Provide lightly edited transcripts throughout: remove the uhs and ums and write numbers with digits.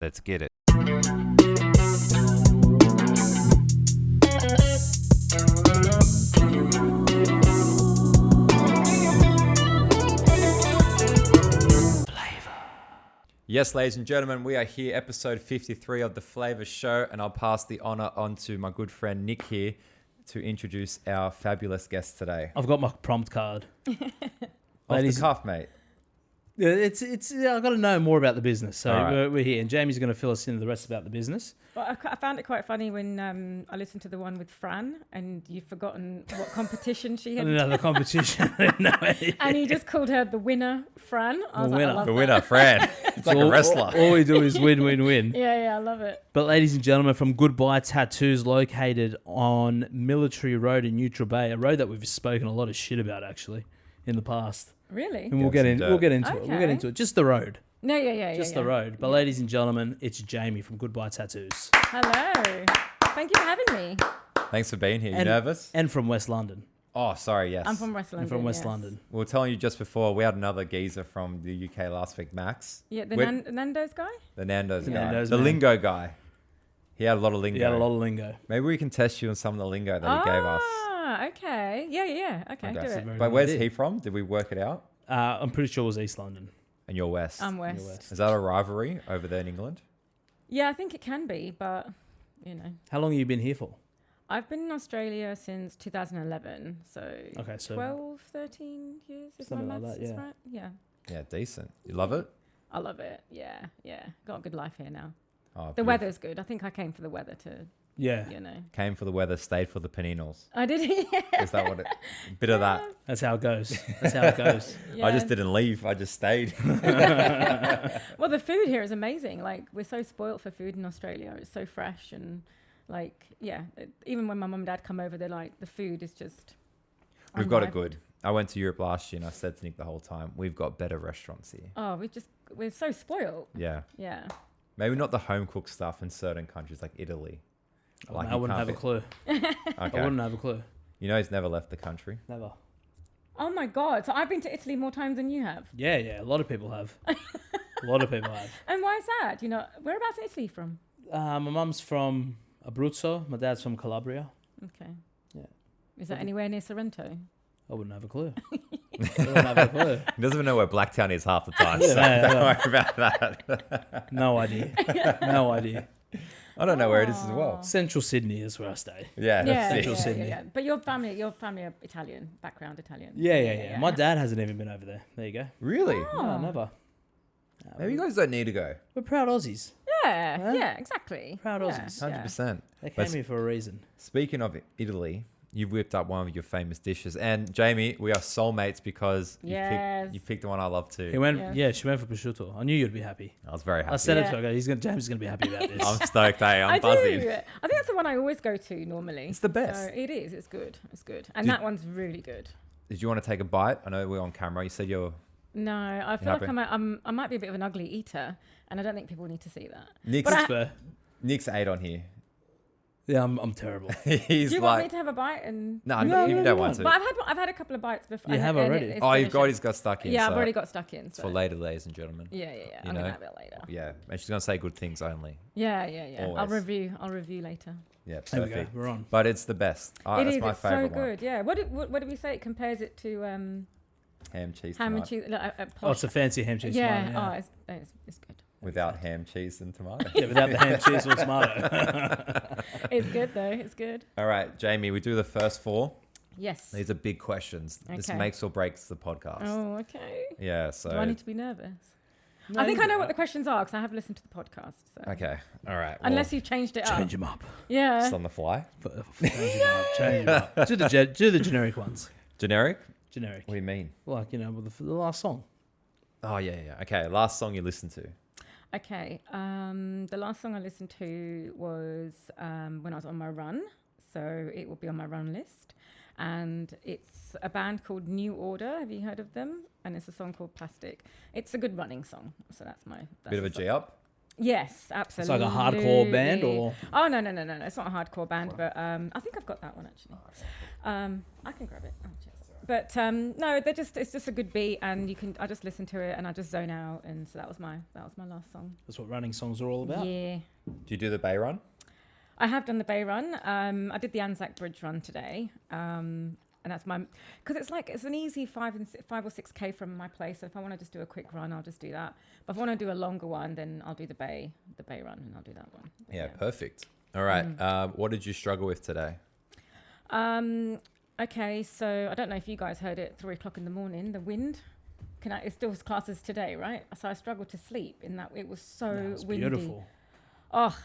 Let's get it. Yes, ladies and gentlemen, we are here, episode 53 of the Flaeva show, and I'll pass the honor on to my good friend Nick here to introduce our fabulous guest today. I've got my prompt card. Off the cuff, mate. Yeah, it's. I've got to know more about the business, so right. we're here, and Jamie's going to fill us in the rest about the business. Well, I found it quite funny when I listened to the one with Fran, and you've forgotten what competition she had. Another competition. I didn't know anything. And you just called her the winner, Fran. I was like, I love The that. winner, Fran. It's like a wrestler. All we do is win, win, win. Yeah, I love it. But ladies and gentlemen, from Goodbye Tattoos, located on Military Road in Neutral Bay, a road that we've spoken a lot of shit about actually in the past. Really? And we'll get into it. We'll get into it. Just the road. No, yeah. Just the road. But ladies and gentlemen, it's Jamie from Goodbye Tattoos. Hello. Thank you for having me. Thanks for being here. You nervous? And from West London. Oh, sorry, yes. I'm from West London. London. We were telling you just before, we had another geezer from the UK last week, Max. Yeah, the Nando's guy? The Nando's guy. Nando's the man. lingo guy. He had a lot of lingo. He had a lot of lingo. Maybe we can test you on some of the lingo that he gave us. Ah, okay. Yeah. Okay, do it. But where's he from? Did we work it out? I'm pretty sure it was East London. And you're West. I'm West. Is that a rivalry over there in England? Yeah, I think it can be, but, you know. How long have you been here for? I've been in Australia since 2011, so, Okay, so 12, 13 years, if my something like maths that, is yeah. right. Yeah. Yeah, decent. You love it? I love it. Yeah. Got a good life here now. Oh, The beautiful. weather's good. I think I came for the weather to, yeah, you know. Came for the weather, stayed for the paninos. I did, yeah. Is that what it... Bit of that. that's how it goes. That's how it goes. I just didn't leave. I just stayed. Well, the food here is amazing. Like, we're so spoilt for food in Australia. It's so fresh and, like, yeah. Even when my mum and dad come over, they're like, the food is just... We've got it unrivaled. good. I went to Europe last year and I said to Nick the whole time, we've got better restaurants here. Oh, we're so spoilt. Yeah. Yeah. Maybe not the home cooked stuff in certain countries like Italy. I wouldn't have a clue. Okay. I wouldn't have a clue. You know he's never left the country. Never. Oh my God. So I've been to Italy more times than you have. Yeah. A lot of people have. A lot of people have. And why is that? You know, whereabouts in Italy from? My mum's from Abruzzo. My dad's from Calabria. Okay. Yeah. Is that anywhere near Sorrento? I wouldn't have a clue. I wouldn't have a clue. He doesn't even know where Blacktown is half the time. Yeah, So no, don't no. worry about that. No idea. No idea. I don't know where it is as well. Central Sydney is where I stay. Yeah, that's Central it. Sydney. Yeah. But your family are Italian, background Italian. Yeah. My dad hasn't even been over there. There you go. Really? No, never. Maybe you guys don't need to go. We're proud Aussies. Yeah, exactly. Proud Yeah, Aussies. 100%. They came here for a reason. Speaking of Italy, you've whipped up one of your famous dishes. And Jamie, we are soulmates because Yes. you picked the one I love too. He went. Yes. Yeah, she went for prosciutto. I knew you'd be happy. I was very happy. I said it Yeah. to her. I go, James is gonna be happy about this. I'm stoked, hey. I I'm buzzing. do. I think that's the one I always go to normally. It's the best. So it is. It's good. And Did- that one's really good. Did you want to take a bite? I know we're on camera. You said you're... No, I feel happy? like I might be a bit of an ugly eater, and I don't think people need to see that. Nick's, But Fair. Nick's 8 on here. Yeah, I'm terrible. He's Do you want me like... to have a bite? And No, No, you no, don't no. want to. but I've had a couple of bites before. You have already? it's Oh, delicious. he's got stuck in. Yeah, so I've already got stuck in. It's So. for later, ladies and gentlemen. Yeah. You I'm know? gonna have it later. Yeah, and she's going to say good things only. Yeah. I'll Always. review later. Yeah, There we go. perfect. We're on. But it's the best. It That's is. my It's so favourite good. one. Yeah. What did we say? It compares it to Ham, cheese, ham and tomato. cheese. Like, Oh, posh. it's a fancy ham cheese. Yeah. Tomato, It's good. Without ham, cheese, and tomato. yeah, without the ham, cheese, or tomato. It's good though. It's good. All right, Jamie, we do the first 4. Yes. These are big questions. This Okay. makes or breaks the podcast. Oh, okay. Yeah, so... Do I need to be nervous? No, I think you I know don't. what the questions are because I have listened to the podcast. So. Okay, all right. Unless you've changed it up. Change them up. Yeah. It's on the fly. Change them up. Do the generic ones. Generic? Generic. What do you mean? Like, with the last song. Oh, yeah. Okay, last song you listened to. Okay. The last song I listened to was when I was on my run. So it will be on my run list. And it's a band called New Order. Have you heard of them? And it's a song called Plastic. It's a good running song. So that's Bit of a G up? Yes, It's absolutely. like a hardcore band or... Oh, no. It's not a hardcore band, but I think I've got that one actually. I can grab it. Oh, cheers. But no, it's just a good beat, and I just listen to it and I just zone out, and so that was my last song. That's what running songs are all about. Yeah. Do you do the Bay Run? I have done the Bay Run. I did the Anzac Bridge run today. And that's because it's an easy 5 or 6K from my place. So if I want to just do a quick run, I'll just do that. But if I want to do a longer one, then I'll do the Bay Run, and I'll do that one. But Yeah, perfect. All right. What did you struggle with today? Okay, so I don't know if you guys heard it 3 o'clock in the morning. The wind. It still was classes today, right? So I struggled to sleep in that it was so windy. Beautiful. Oh,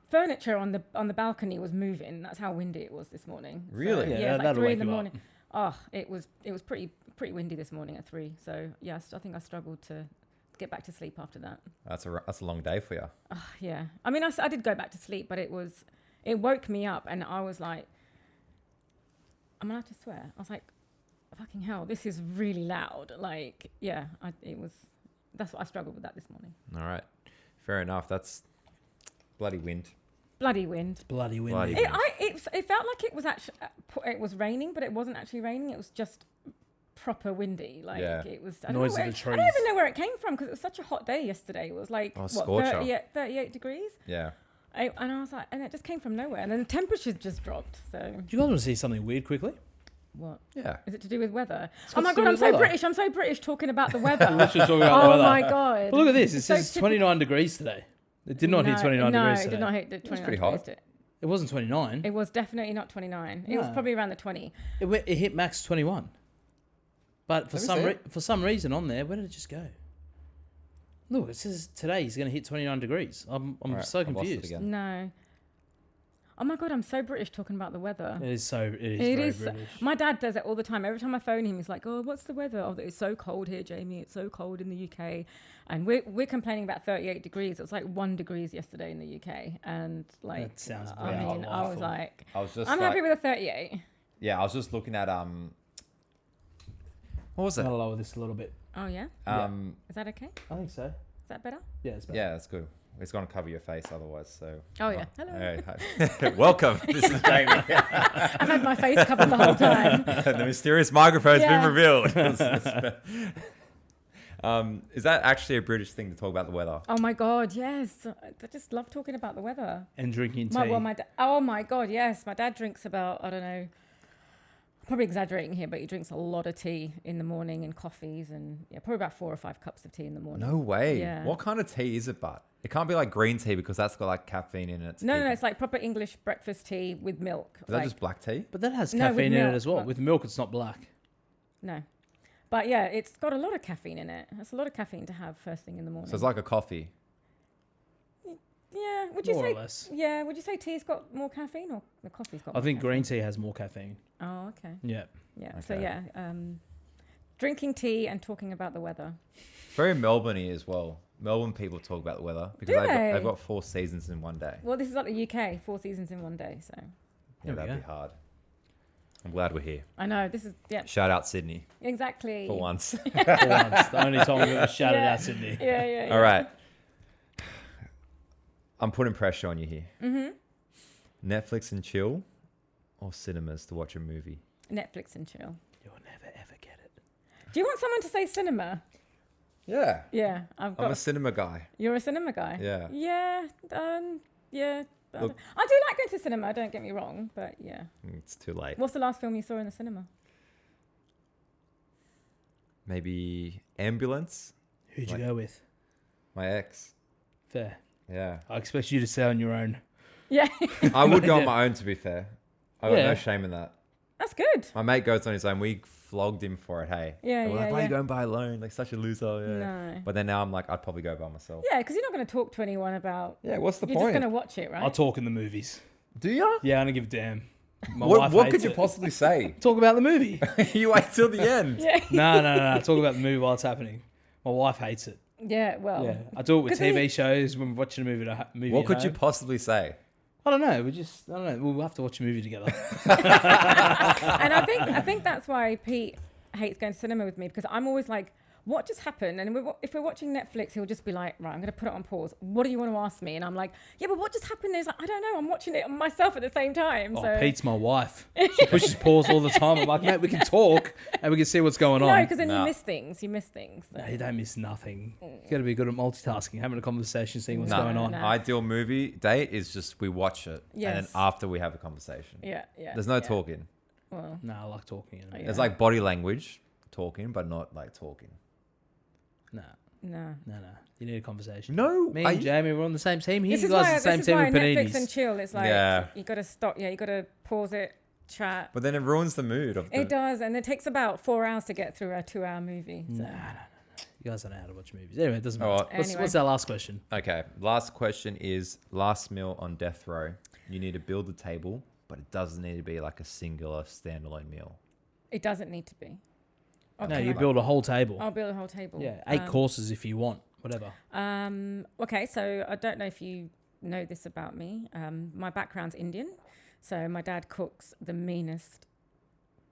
furniture on the balcony was moving. That's how windy it was this morning. Really? So, Yeah, it was like that'll 3 wake in the you up. morning. Oh, it was pretty windy this morning at 3. So yes, I think I struggled to get back to sleep after that. That's a long day for you. Oh, yeah. I mean, I did go back to sleep, but it woke me up, and I was like, I'm allowed to swear. I was like, fucking hell, this is really loud. Like, yeah, that's what I struggled with that this morning. All right. Fair enough. That's bloody wind. Bloody wind. Bloody windy. Bloody It felt like it was actually it was raining, but it wasn't actually raining. It was just proper windy. Like it was. Noise of the I trees. don't even know where it came from because it was such a hot day yesterday. It was like scorcher. 38 degrees. Yeah. And I was like, and it just came from nowhere, and then the temperatures just dropped. So Do you guys want to see something weird quickly? what? Yeah. Is it to do with weather? got Oh my to do god, I'm with so weather. British. I'm so British talking about the weather. Literally talking about the Oh weather. my god. Well, look at this. It It's so says typical. 29 degrees today. It did not hit 29 no, degrees it today. did not hit the 29 pretty degrees. hot. It wasn't 29. It was definitely not 29. It was No. probably around the 20. It hit max 21. But for Let me see for some reason on there, where did it just go? Look, it says today he's going to hit 29 degrees. I'm All right, so I've lost it confused. again. No. Oh my god, I'm so British talking about the weather. It is It very is. British. My dad does it all the time. Every time I phone him, he's like, "Oh, what's the weather? Oh, it's so cold here, Jamie. It's so cold in the UK." And we're complaining about 38 degrees. It was like 1 degrees yesterday in the UK, and like That sounds I very mean, I was delightful. like, I was just I'm like, happy with a 38. yeah, I was just looking at what was I'm it? going to lower this a little bit. Oh yeah, is that okay? I think so. Is that better? Yeah, it's better. Yeah, that's good. It's going to cover your face otherwise. So. Oh yeah. Hello. Hey, hi. Welcome. This is Jamie. I've had my face covered the whole time. The mysterious microphone's Yeah. been revealed. Is that actually a British thing to talk about the weather? Oh my god, yes. I just love talking about the weather. And drinking tea. Oh my god, yes. My dad drinks about, I don't know, probably exaggerating here, but he drinks a lot of tea in the morning and coffees, and probably about 4 or 5 cups of tea in the morning. No way. Yeah. What kind of tea is it, but? It can't be like green tea because that's got like caffeine in it. No, it's like proper English breakfast tea with milk. Is that just black tea? But that has No, with caffeine in milk, it as well. but- With milk, it's not black. No. But yeah, it's got a lot of caffeine in it. That's a lot of caffeine to have first thing in the morning. So it's like a coffee. yeah, would you More say? or less. Yeah, would you say tea's got more caffeine or the coffee's got? I more think caffeine? green tea has more caffeine. Oh, okay. Yeah. Yeah. So Okay. yeah, drinking tea and talking about the weather. Very Melbourne-y as well. Melbourne people talk about the weather because Do they've they? got 4 seasons in one day. Well, this is like the UK, 4 seasons in one day. So Yeah, There we that'd go. be hard. I'm glad we're here. I know this is Shout out Sydney exactly. for once. For once. The only time we've ever shouted Yeah. out Sydney. Yeah. All right. I'm putting pressure on you here. Mm-hmm. Netflix and chill or cinemas to watch a movie? Netflix and chill. You'll never ever get it. Do you want someone to say cinema? Yeah. Yeah, I've got. I'm a cinema guy. You're a cinema guy. Yeah. Yeah. Yeah. Look- I do like going to cinema. Don't get me wrong, but yeah. It's too late. What's the last film you saw in the cinema? Maybe Ambulance? Who'd you Like- go with? My ex. Fair. Yeah. I expect you to say on your own. Yeah, I would go on Yeah. my own, to be fair. I got Yeah. no shame in that. that's good. My mate goes on his own. We flogged him for it, hey. Yeah, And we're like, yeah, why are you yeah. going by alone? Like, such a loser. Yeah. No. But then now I'm like, I'd probably go by myself. Yeah, because you're not going to talk to anyone about. Yeah, what's the You're just point? going to watch it, right? I'll talk in the movies. Do you? Yeah, I don't give a damn. My What, wife what hates could you it. possibly say? Talk about the movie. You wait till the end. Yeah. No. Talk about the movie while it's happening. My wife hates it. Yeah. Well. Yeah, I do it with 'Cause TV shows when we're watching a movie. What at could you home. possibly say? I don't know. I don't know. We'll have to watch a movie together. And I think that's why Pete hates going to cinema with me, because I'm always like, what just happened? And if we're watching Netflix, he'll just be like, right, I'm going to put it on pause. What do you want to ask me? And I'm like, yeah, but what just happened? He's like, I don't know. I'm watching it myself at the same time. Oh, So Pete's my wife. She pushes pause all the time. I'm like, mate, we can talk and we can see what's going no, on. because then No. you miss things. You miss things. So. No, you don't miss nothing. You got to be good at multitasking, having a conversation, seeing what's No. going on. No. Ideal movie date is just we watch it and then Yes. after we have a conversation. Yeah. There's no talking. Well, No, I like talking. You know? Yeah. There's like body language talking, but not like talking. No. no. You need a conversation. No, Me and Jamie, we're on the same team. Here This you is guys why, are the same this is team why with Netflix and paninis. chill. It's like Yeah. you got to stop. Yeah, you got to pause it, chat. but then it ruins the mood of the. It does, and it takes about 4 hours to get through a 2-hour movie. So. No. You guys don't know how to watch movies. Anyway, it doesn't All matter. right. What's, Anyway. what's our last question? Okay, last question is last meal on death row. You need to build a table, but it doesn't need to be like a singular standalone meal. It doesn't need to be. No, Okay. you build a whole table. I'll build a whole table. Yeah, 8 courses if you want, whatever. Okay, so I don't know if you know this about me. My background's Indian, so my dad cooks the meanest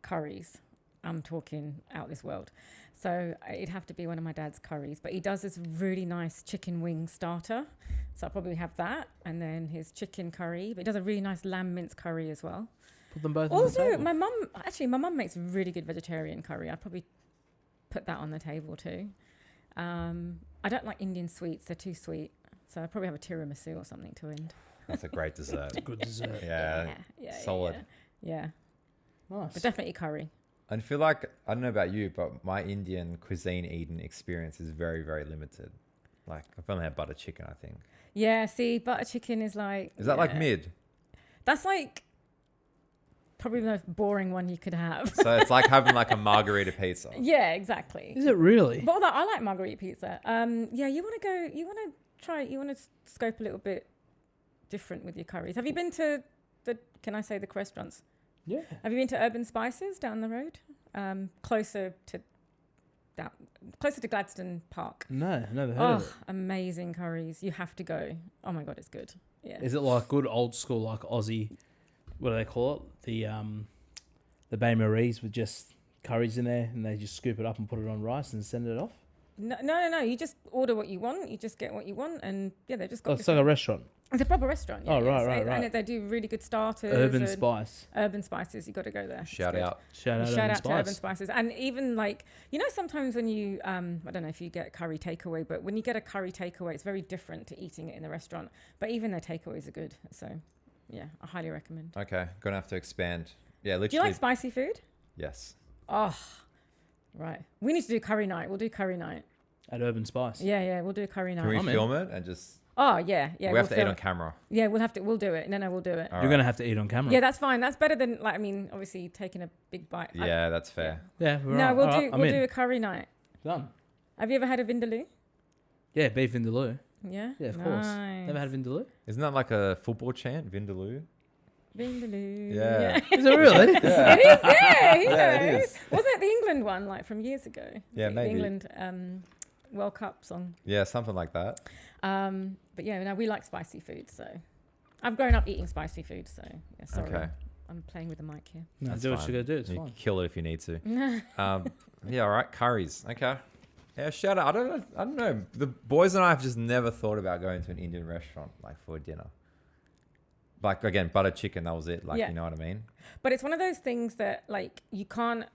curries. I'm talking out this world. So it'd have to be one of my dad's curries. But he does this really nice chicken wing starter. So I'll probably have that. And then his chicken curry. But he does a really nice lamb mince curry as well. Put them both on the Also, table. my mum makes really good vegetarian curry. I'd probably put that on the table too. I don't like Indian sweets. They're too sweet. So I'd probably have a tiramisu or something to end. That's a great dessert. Good dessert. Yeah, solid. Yeah. Nice. But definitely curry. I feel like I don't know about you, but my Indian cuisine eating experience is very, very limited. Like I've only had butter chicken, I think. Yeah, see, butter chicken is like... Is that like yeah. mid? That's like probably the most boring one you could have. So it's like having like a margarita pizza. Yeah, exactly. Is it really? But although I like margarita pizza. Yeah, you want to scope a little bit different with your curries. Have you been to can I say the restaurants? Yeah. Have you been to Urban Spices down the road? Closer to Gladstone Park. No, never heard Oh, of it. amazing curries. You have to go. Oh my God, it's good. Yeah. Is it like good old school, like Aussie, what do they call it? The Bain Maries with just curries in there and they just scoop it up and put it on rice and send it off? No. You just order what you want. You just get what you want. And yeah, they just got Oh, it's like a restaurant. It's a proper restaurant. Yeah, Oh, right, yes. right. And they do really good starters. Urban and Spice. Urban Spices. You got to go there. It's Shout good. out. Shout out Shout Urban out Spice. to Urban Spices. And even like, sometimes when you, I don't know if you get curry takeaway, but when you get a curry takeaway, it's very different to eating it in the restaurant. But even their takeaways are good. So yeah, I highly recommend. Okay, gonna have to expand. Yeah, literally. Do you like spicy food? Yes. Oh, right. We need to do curry night. We'll do curry night. At Urban Spice. Yeah, we'll do a curry night. Can we I'm in. film it and just? Oh, yeah. we we'll have to eat film. on camera. Yeah, we'll do it. No, we'll do it. All You're right. going to have to eat on camera. Yeah, that's fine. That's better than, obviously taking a big bite. Yeah, that's fair. Yeah, No, we'll we'll do a curry night. Done. Have you ever had a vindaloo? Yeah, beef vindaloo. Yeah? Yeah, of course. Nice. Never had vindaloo? Isn't that like a football chant, Vindaloo? Vindaloo. Yeah. Is it really? Yeah. It is, yeah. You Yeah, know. it is. Wasn't it the England one, from years ago? Yeah, The maybe. England World Cup song. Yeah, something like that. But yeah, no, we like spicy food, so I've grown up eating spicy food, so yeah, sorry. Okay. I'm playing with the mic here. No, That's do what fine. you got to do. It's You fine. can kill it if you need to. Yeah, all right. Curries. Okay. Yeah, shout out. I don't know. The boys and I have just never thought about going to an Indian restaurant for dinner. Like again, butter chicken. That was it. Yeah. You know what I mean? But it's one of those things that you can't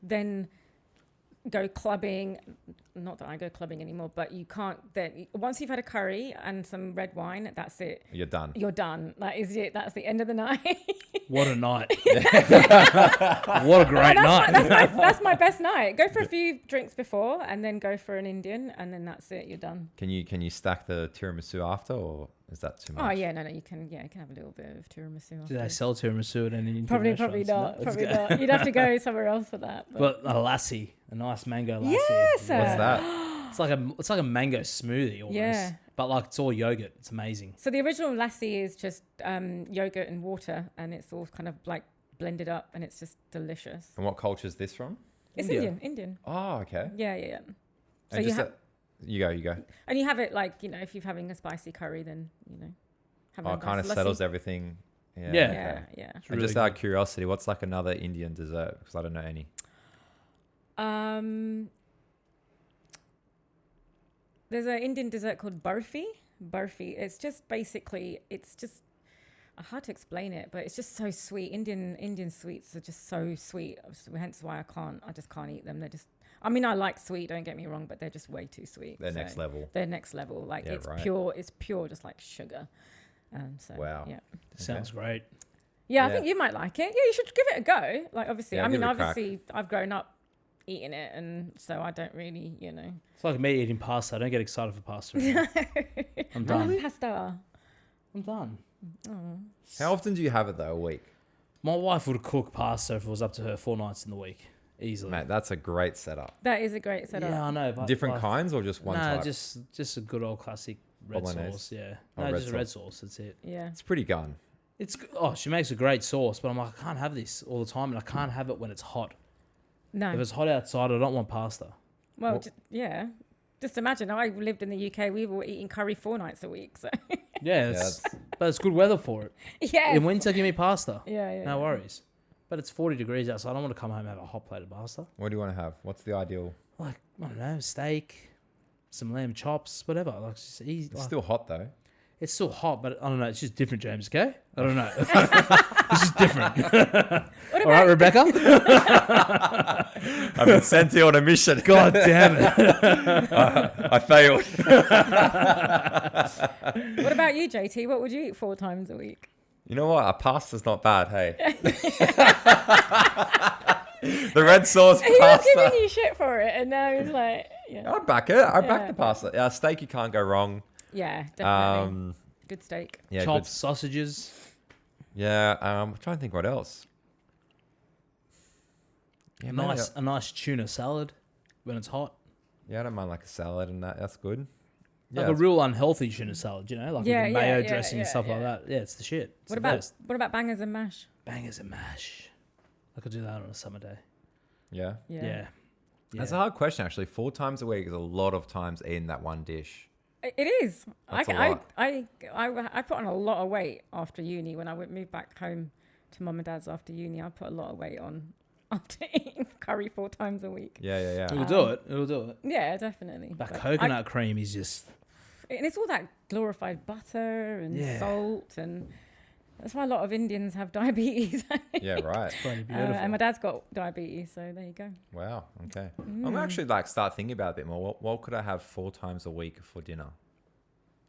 then go clubbing. Not that I go clubbing anymore, but you can't then once you've had a curry and some red wine, that's it. You're done. You're done. That is it. That's the end of the night. What a night. What a great night. That's my best night. Go for a few drinks before and then go for an Indian and then that's it. You're done. Can you stack the tiramisu after, or is that too much? Oh yeah, no, you can have a little bit of tiramisu. Do they afterwards. sell tiramisu at any Indian Probably restaurants? not. No, Probably it's- not. You'd have to go somewhere else for that. But a lassi, a nice mango lassi. Yes, What's that? It's like a mango smoothie almost. Yeah. But like it's all yogurt. It's amazing. So the original lassi is just yogurt and water, and it's all kind of like blended up, and it's just delicious. And what culture is this from? It's India. Indian. Oh, okay. Yeah. So And you just have, you go. and you have it if you're having a spicy curry, then have Oh, a it kind of nice settles lassi. everything. Yeah. Okay. Yeah. It's And really just out of good. curiosity, what's like another Indian dessert? Because I don't know any. There's an Indian dessert called barfi. Barfi. It's just basically, it's just hard to explain it, but it's just so sweet. Indian sweets are just so sweet. Hence why I just can't eat them. They're just. I mean, I like sweet. Don't get me wrong, but they're just way too sweet. They're next level. They're next level. Like Yeah, it's right. pure. It's pure, just like sugar. So Wow. yeah. Sounds great. Yeah, I Yeah. think you might like it. Yeah, you should give it a go. Like obviously, Yeah, I mean, give it a crack. obviously, I've grown up eating it, and so I don't really, It's like me eating pasta. I don't get excited for pasta anymore. I'm done. Pasta. I'm done. Oh. How often do you have it though a week? My wife would cook pasta if it was up to her 4 nights in the week. Easily. Mate, that's a great setup. That is a great setup. Yeah, I know. But Different like, kinds or just one Nah, type? just a good old classic red Bolognese. sauce. Yeah. Oh, No, red just red sauce. That's it. Yeah. It's pretty gun. She makes a great sauce, but I'm like, I can't have this all the time, and I can't have it when it's hot. No. If it's hot outside, I don't want pasta. Well, yeah. Just imagine. I lived in the UK. We were eating curry 4 nights a week. So Yeah, but it's good weather for it. yeah. In winter, give me pasta. Yeah. No worries. But it's 40 degrees outside. I don't want to come home and have a hot plate of pasta. What do you want to have? What's the ideal? Like, I don't know, steak, some lamb chops, whatever. Like, it's just easy. It's Like, still hot though. it's still hot, but I don't know. It's just different, James, okay? I don't know. It's just different. All right, Rebecca? I've been sent here on a mission. God damn it. I failed. What about you, JT? What would you eat 4 times a week? You know what? A pasta's not bad, hey. The red sauce He was pasta. giving you shit for it, and now he's like, yeah. I'd back it. I'd back Yeah. the pasta. Steak, you can't go wrong. Yeah, definitely. Um, Good steak. yeah, Chopped good. sausages. Yeah. I'm trying to think what else. Yeah, maybe A nice tuna salad when it's hot. Yeah, I don't mind like a salad and that. That's good. Yeah, Like a real unhealthy tuna salad, you know? Like Yeah, with the mayo yeah, dressing and yeah, stuff yeah. like that. Yeah, it's the shit. It's What the about best. bangers and mash? Bangers and mash. I could do that on a summer day. yeah. Yeah. That's a hard question actually. 4 times a week is a lot of times eating that one dish. It is. That's a lot. I put on a lot of weight after uni when I moved back home to mum and dad's after uni. I put a lot of weight on after eating curry 4 times a week. Yeah. It'll do it. It'll do it. Yeah, definitely. That But coconut cream is just... and it's all that glorified butter and Yeah. salt, and that's why a lot of Indians have diabetes. Yeah, right. bloody beautiful. And my dad's got diabetes, so there you go. Wow. Okay. I'm gonna actually like start thinking about it a bit more. What could I have 4 times a week for dinner?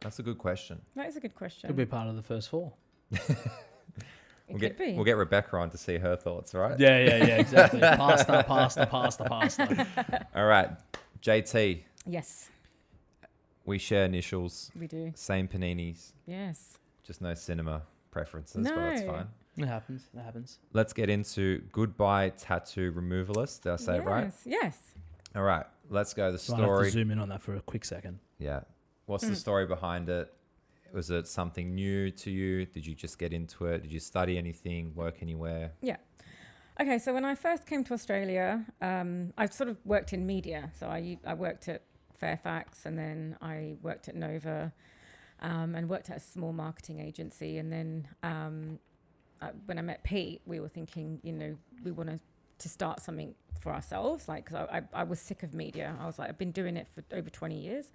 That's a good question. That is a good question. Could be part of the first 4. It could be. We'll get Rebecca on to see her thoughts, right? Yeah, exactly. Pasta. All right. JT, Yes, we share initials, we do. same paninis, Yes. just no cinema preferences, but that's No. fine. It happens. Let's get into goodbye tattoo removalist. Did I say it right? Yes. All right. Let's go. The I'll have to story. zoom in on that for a quick second. Yeah. What's the story behind it? Was it something new to you? Did you just get into it? Did you study anything, work anywhere? Okay, so when I first came to Australia, I sort of worked in media. So I worked at Fairfax, and then I worked at Nova, and worked at a small marketing agency. And then when I met Pete, we were thinking, we wanted to start something for ourselves. Like, cause I was sick of media. I was like, I've been doing it for over 20 years.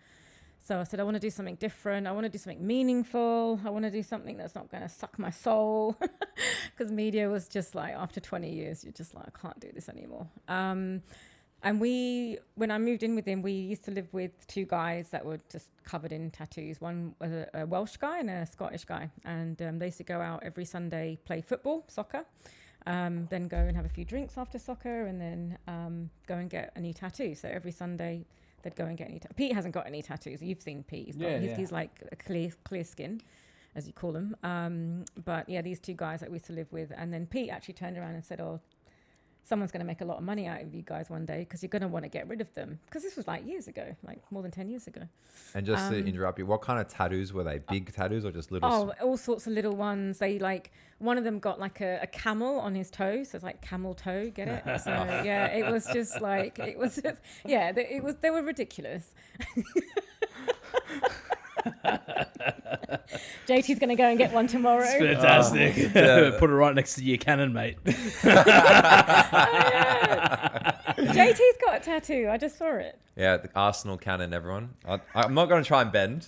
So I said, I want to do something different. I want to do something meaningful. I want to do something that's not going to suck my soul. Because media was just like, after 20 years, you're just like, I can't do this anymore. And when I moved in with him, we used to live with 2 guys that were just covered in tattoos. One was a Welsh guy and a Scottish guy. And they used to go out every Sunday, play football, soccer, then go and have a few drinks after soccer, and then go and get a new tattoo. So every Sunday, they'd go and get any. Pete hasn't got any tattoos. You've seen Pete. He's like a clear skin, as you call him. But yeah, these 2 guys that we used to live with, and then Pete actually turned around and said, "Oh, someone's going to make a lot of money out of you guys one day because you're going to want to get rid of them." Because this was like years ago, like more than 10 years ago. And just to interrupt you, what kind of tattoos were they? Big tattoos or just little? Oh, all sorts of little ones. They one of them got like a camel on his toe, so it's like camel toe. Get it? So yeah, it was just like they were ridiculous. JT's gonna go and get one tomorrow. It's fantastic. Put it right next to your cannon, mate. JT JT's got a tattoo. I just saw it. Yeah, the Arsenal cannon, everyone. I'm not going to try and bend.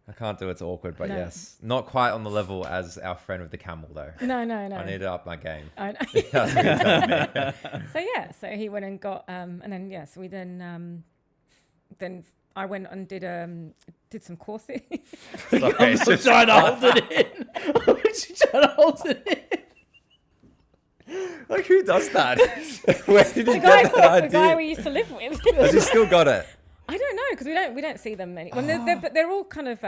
I can't do it. It's awkward, but No. yes. Not quite on the level as our friend with the camel, though. No. I need to up my game. I know. That's what you're telling me. So he went and got, and then so we then I went and did some courses. Sorry, I'm trying to hold it in. I'm trying to hold it in. Like, who does that? Where did he the get that the guy idea? we used to live with. Has he still got it? I don't know because we don't see them many. Well, they're all kind of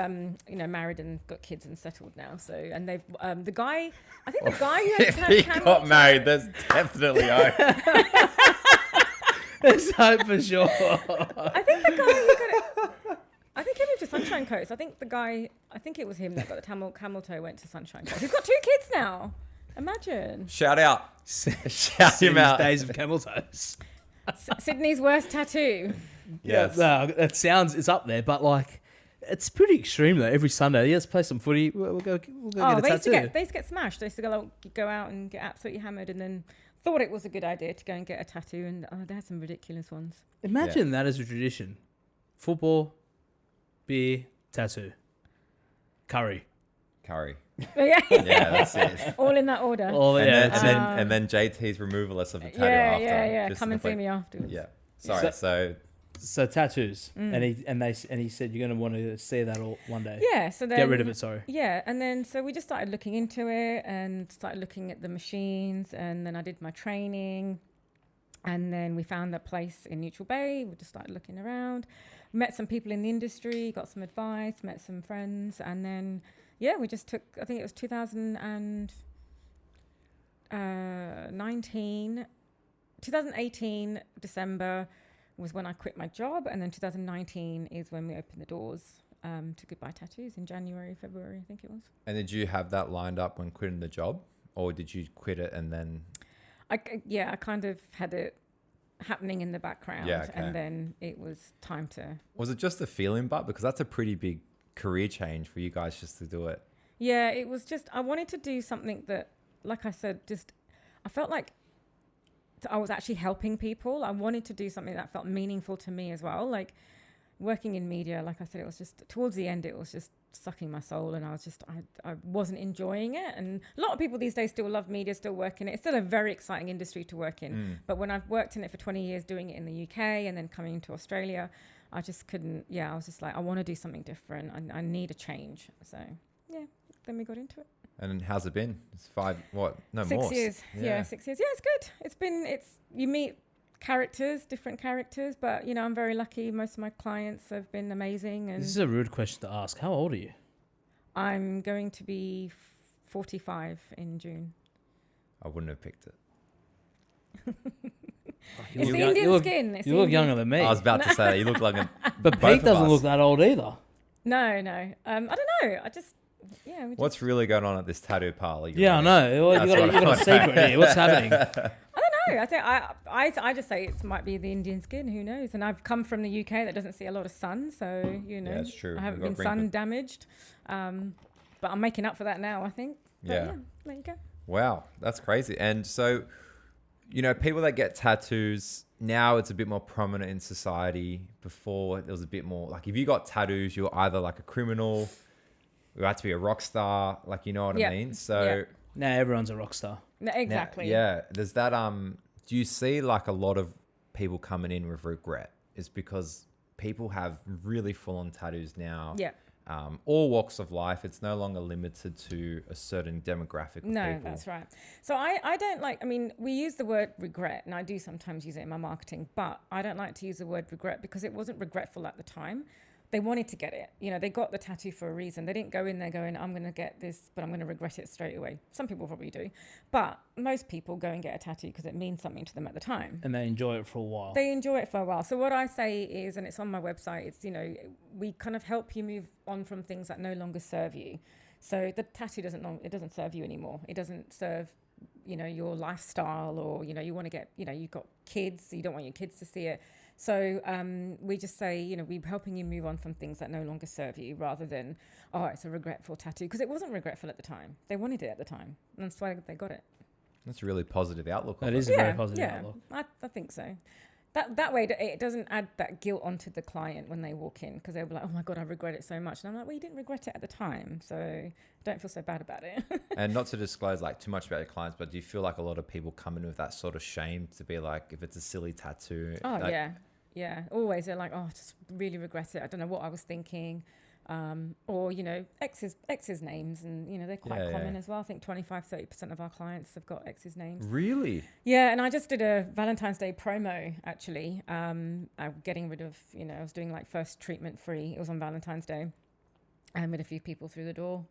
married and got kids and settled now. So and they've the guy I think the guy who If he got married, there's definitely hope. There's hope for sure. I think the guy who got it. I think he moved to Sunshine Coast. I think it was him that got the camel toe went to Sunshine Coast. He's got 2 kids now. Imagine. Shout out. Shout him out. Days of camel toes. Sydney's worst tattoo. Yes. Yeah, no, that sounds it's up there, but like it's pretty extreme though. Every Sunday, let's play some footy. We'll go get a they used to tattoo. they used to get smashed. They used to go out and get absolutely hammered, and then thought it was a good idea to go and get a tattoo, and they had some ridiculous ones. Imagine that as a tradition: football, beer, tattoo, curry. But yeah, Yeah, that's it. all in that order. Oh And, yeah, then, and then JT's removalist of the tattoo yeah, after. yeah. Just Come and see like- me afterwards. Yeah. Sorry. So so tattoos, and he said you're gonna want to see that all one day. Yeah, so then Get rid of it. Sorry. Yeah, and then so we just started looking into it and started looking at the machines, and then I did my training, and then we found that place in Neutral Bay. We just started looking around, met some people in the industry, got some advice, met some friends, and then we just took. I think it was 2018 December was when I quit my job, and then 2019 is when we opened the doors to Goodbye Tattoos in January, February, I think it was. And did you have that lined up when quitting the job, or did you quit it and then? I kind of had it happening in the background, Yeah, okay. and then it was time to. Was it just a feeling, but because that's a pretty big career change for you guys just to do it. Yeah, it was just I wanted to do something that, like I said, just I felt like I was actually helping people. I wanted to do something that felt meaningful to me as well. Like working in media, like I said, it was just towards the end, it was just sucking my soul, and I wasn't enjoying it. And a lot of people these days still love media, still work in it. It's still a very exciting industry to work in. But when I've worked in it for 20 years, doing it in the UK and then coming to Australia, I just couldn't. Yeah, I was just like, I want to do something different. I need a change. So yeah, then we got into it. And how's it been? It's 6 6 years. Yeah, 6 years. Yeah, it's good. You meet different characters, but I'm very lucky. Most of my clients have been amazing. And This is a rude question to ask. How old are you? I'm going to be 45 in June. I wouldn't have picked it. It's the Indian skin. You look younger than me. I was about to say you look like a. But both Pete of doesn't us. look that old either. No. I don't know. What's really going on at this tattoo parlor? Yeah, I know. You got a secret here. What's happening? I don't know. I think I just say it might be the Indian skin. Who knows? And I've come from the UK that doesn't see a lot of sun, so Yeah, it's true. I haven't We've been got sun wrinkled. damaged. But I'm making up for that now, I think. But Yeah. there you go. Wow, that's crazy. And so, people that get tattoos now, it's a bit more prominent in society. Before, there was a bit more like if you got tattoos, you're either like a criminal, you had to be a rock star, like you know what I mean. So Now everyone's a rock star. No, exactly. there's that. Do you see like a lot of people coming in with regret? Is because people have really full on tattoos now. Yeah. All walks of life. It's no longer limited to a certain demographic of No, people. that's right. So I don't like, we use the word regret, and I do sometimes use it in my marketing, but I don't like to use the word regret because it wasn't regretful at the time. They wanted to get it. They got the tattoo for a reason. They didn't go in there going, I'm going to get this, but I'm going to regret it straight away. Some people probably do. But most people go and get a tattoo because it means something to them at the time. And they enjoy it for a while. They enjoy it for a while. So what I say is, and it's on my website, it's, we kind of help you move on from things that no longer serve you. So the tattoo doesn't serve you anymore. It doesn't serve, your lifestyle, or, you want to get, you've got kids, so you don't want your kids to see it. So we just say, we're helping you move on from things that no longer serve you, rather than, it's a regretful tattoo. Because it wasn't regretful at the time. They wanted it at the time. And that's why they got it. That's a really positive outlook. That on is it. a very positive outlook. I think so. That way it doesn't add that guilt onto the client when they walk in, because they'll be like, oh my God, I regret it so much. And I'm like, well, you didn't regret it at the time, so don't feel so bad about it. And not to disclose like too much about your clients, but do you feel like a lot of people come in with that sort of shame to be like, if it's a silly tattoo? Oh, like, yeah. Always. They're like, oh, I just really regret it. I don't know what I was thinking. Or, ex's names. And, they're quite common as well. I think 25-30% of our clients have got ex's names. Really? Yeah. And I just did a Valentine's Day promo, actually. Getting rid of, I was doing like first treatment free. It was on Valentine's Day. And with a few people through the door,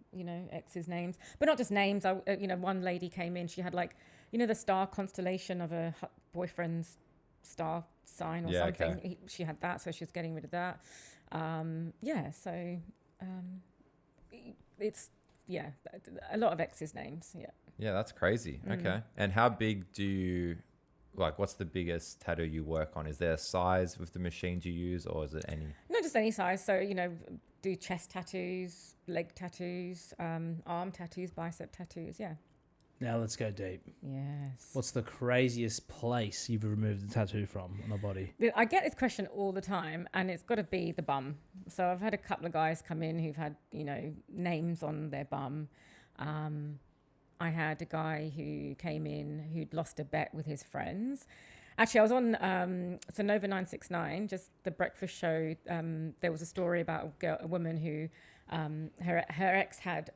ex's names. But not just names. One lady came in. She had like, the star constellation of a boyfriend's star sign or something. Okay. She had that, so she was getting rid of that. It's a lot of ex's names. Yeah, that's crazy. Okay. And how big do you what's the biggest tattoo you work on? Is there a size with the machines you use, or is it any? Not just any size. So do chest tattoos, leg tattoos, arm tattoos, bicep tattoos. Now let's go deep. Yes. What's the craziest place you've removed a tattoo from on a body? I get this question all the time, and it's got to be the bum. So I've had a couple of guys come in who've had, names on their bum. I had a guy who came in who'd lost a bet with his friends. Actually, I was on Nova 969, just the breakfast show. There was a story about a woman who her ex had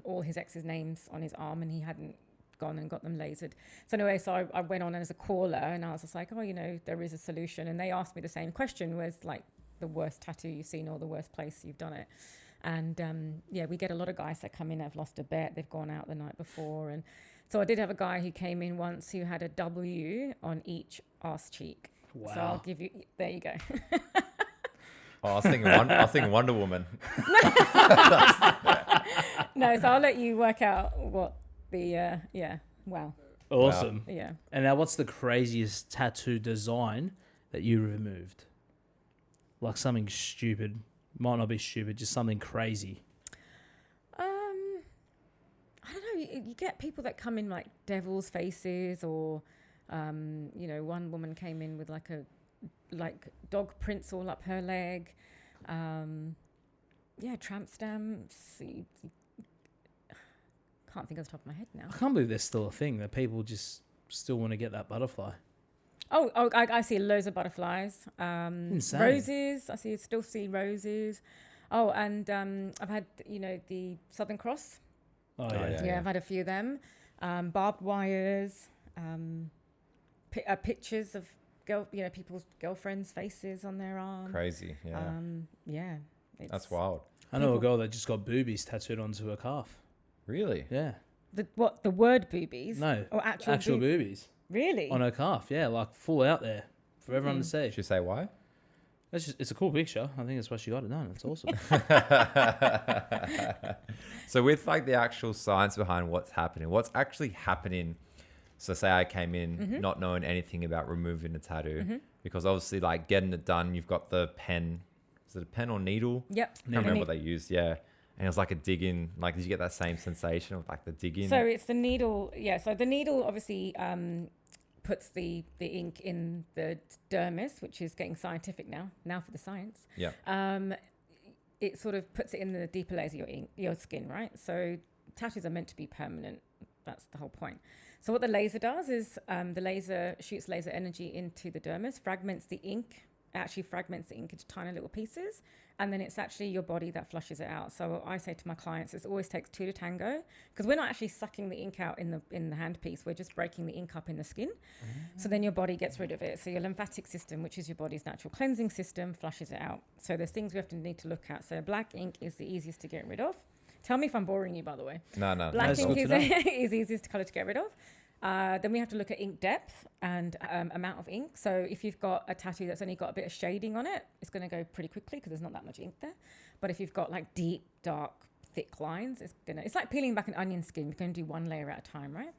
all his ex's names on his arm, and he hadn't gone and got them lasered. So anyway, I went on as a caller, and I was just like, there is a solution. And they asked me the same question, where's like the worst tattoo you've seen or the worst place you've done it? And we get a lot of guys that come in that have lost a bet. They've gone out the night before. And so I did have a guy who came in once who had a W on each arse cheek. Wow. So I'll give you, there you go. Oh, I was thinking Wonder Woman. No, so I'll let you work out what the, wow. Awesome. Wow. Yeah. And now what's the craziest tattoo design that you removed? Like something stupid. Might not be stupid, just something crazy. I don't know. You get people that come in like devil's faces, or, one woman came in with like dog prints all up her leg. Tramp stamps. Can't think off the top of my head now. I can't believe there's still a thing that people just still want to get that butterfly. Oh, I see loads of butterflies. Insane. Roses. Still see roses. Oh, and I've had, the Southern Cross. Oh, yeah. Yeah, I've had a few of them. Barbed wires. Pictures of people's girlfriends' faces on their arm. Crazy. Yeah. That's wild. I know a girl that just got boobies tattooed onto her calf. Really? Yeah. The word boobies? No. Or actual boobies. Really? On her calf, yeah, like full out there for everyone to see. Should you say why? It's a cool picture. I think that's why she got it done. It's awesome. So with like the actual science behind what's actually happening. So say I came in not knowing anything about removing a tattoo, because obviously like getting it done, you've got the pen. Is it a pen or needle? Yep. I can't remember what they used. Yeah. And it was like a digging, like, did you get that same sensation of like the digging? So it's the needle. Yeah. So the needle obviously puts the ink in the dermis, which is getting scientific now for the science. Yeah. It sort of puts it in the deeper layers of your skin, right? So tattoos are meant to be permanent. That's the whole point. So what the laser does is the laser shoots laser energy into the dermis, fragments the ink into tiny little pieces, and then it's actually your body that flushes it out. So I say to my clients, it always takes two to tango, because we're not actually sucking the ink out in the handpiece. We're just breaking the ink up in the skin. So then your body gets rid of it. So your lymphatic system, which is your body's natural cleansing system, flushes it out. So there's things we have to need to look at. So black ink is the easiest to get rid of. Tell me if I'm boring you, by the way. No. Black ink is easiest color to get rid of. Then we have to look at ink depth and amount of ink. So if you've got a tattoo that's only got a bit of shading on it, it's going to go pretty quickly because there's not that much ink there. But if you've got like deep, dark, thick lines, it's like peeling back an onion skin. You're going to do one layer at a time, right?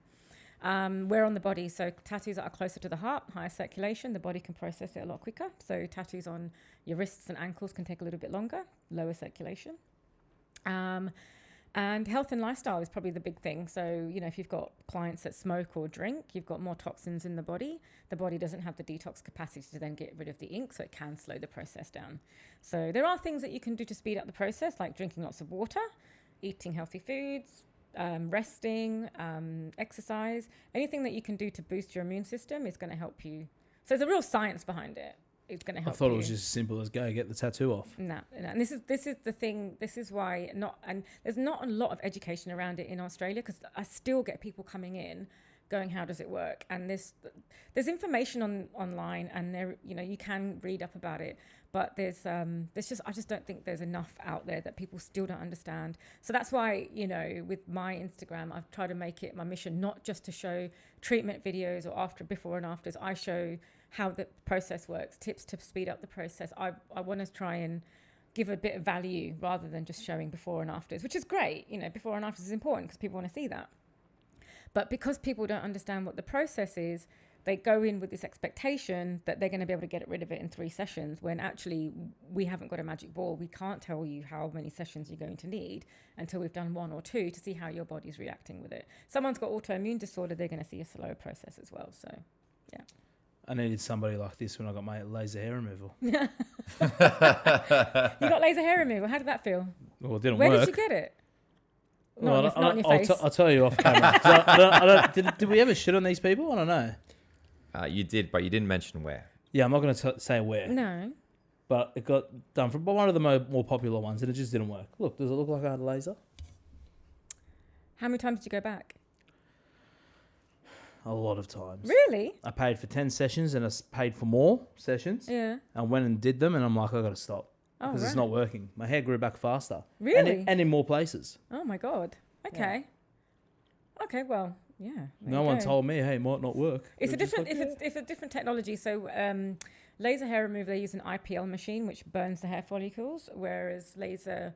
We're on the body. So tattoos that are closer to the heart, higher circulation, the body can process it a lot quicker. So tattoos on your wrists and ankles can take a little bit longer, lower circulation. And health and lifestyle is probably the big thing. So, you know, if you've got clients that smoke or drink, you've got more toxins in the body. The body doesn't have the detox capacity to then get rid of the ink, so it can slow the process down. So there are things that you can do to speed up the process, like drinking lots of water, eating healthy foods, resting, exercise. Anything that you can do to boost your immune system is going to help you. So there's a real science behind it. It's going to help. I thought you. it was just as simple as go get the tattoo off. No. And this is the thing. This is why there's not a lot of education around it in Australia, because I still get people coming in going, how does it work? And there's information online, and there, you know, you can read up about it, but I just don't think there's enough out there that people still don't understand. So that's why, you know, with my Instagram, I've tried to make it my mission not just to show treatment videos or before and afters. I show how the process works, tips to speed up the process. I want to try and give a bit of value rather than just showing before and afters, which is great. You know, before and afters is important because people want to see that. But because people don't understand what the process is, they go in with this expectation that they're going to be able to get rid of it in 3 sessions, when actually we haven't got a magic ball. We can't tell you how many sessions you're going to need until we've done 1 or 2 to see how your body's reacting with it. Someone's got autoimmune disorder, they're going to see a slower process as well. So, yeah. I needed somebody like this when I got my laser hair removal. You got laser hair removal. How did that feel? Well, it didn't Where work. did you get it? Well, Not on your face. I'll tell you off camera. So I don't, did we ever shit on these people? I don't know. You did, but you didn't mention where. Yeah, I'm not going to say where. No. But it got done from one of the more popular ones, and it just didn't work. Look, does it look like I had a laser? How many times did you go back? A lot of times. Really? I paid for 10 sessions and I paid for more sessions. Yeah. I went and did them, and I'm like, I got to stop Oh, because right. it's not working. My hair grew back faster. Really? And in more places. Oh my God. Okay. Okay. Well, yeah. there No you one go. told me, hey, it might not work. It's a They're just different. like, It's a different technology. So, laser hair removal, they use an IPL machine which burns the hair follicles, whereas laser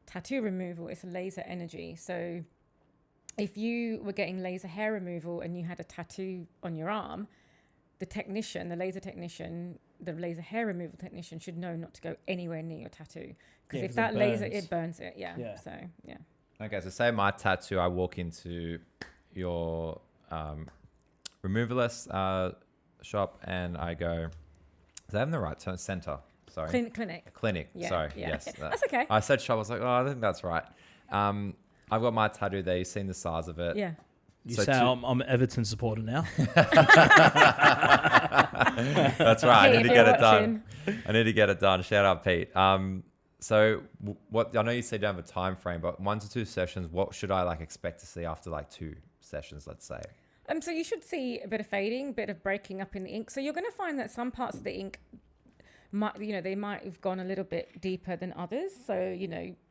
tattoo removal is a laser energy. So, if you were getting laser hair removal and you had a tattoo on your arm, the laser hair removal technician should know not to go anywhere near your tattoo, because if that laser, it burns it. Yeah. So, yeah. Okay, so say my tattoo, I walk into your removalist shop and I go, is that in the right term? Center. Sorry. Clinic. Yeah, Sorry. yeah. Yes. That's okay. I said shop. I was like, oh, I think that's right. I've got my tattoo there. You've seen the size of it. Yeah. You So say to- I'm Everton supporter now. That's right. Hey, I if need to you're get it watching. done. I need to get it done. Shout out, Pete. So what I know you said you don't have a time frame, but 1 to 2 sessions, what should I expect to see after 2 sessions, let's say? So you should see a bit of fading, a bit of breaking up in the ink. So you're going to find that some parts of the ink they might have gone a little bit deeper than others. So,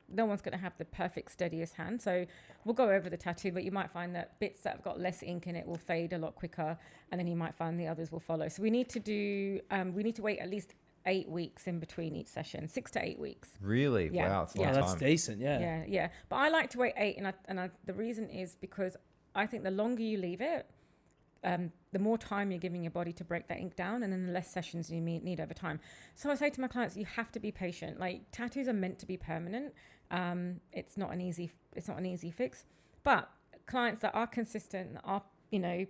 no one's going to have the perfect steadiest hand. So we'll go over the tattoo, but you might find that bits that have got less ink in it will fade a lot quicker, and then you might find the others will follow. So we need to wait at least 8 weeks in between each session, 6 to 8 weeks. Really? Yeah. Wow, it's a Yeah, long that's time. decent. Yeah. Yeah. But I like to wait 8, and the reason is because I think the longer you leave it, the more time you're giving your body to break that ink down, and then the less sessions you need over time. So I say to my clients, you have to be patient. Tattoos are meant to be permanent. It's not an easy fix, but clients that are consistent, that are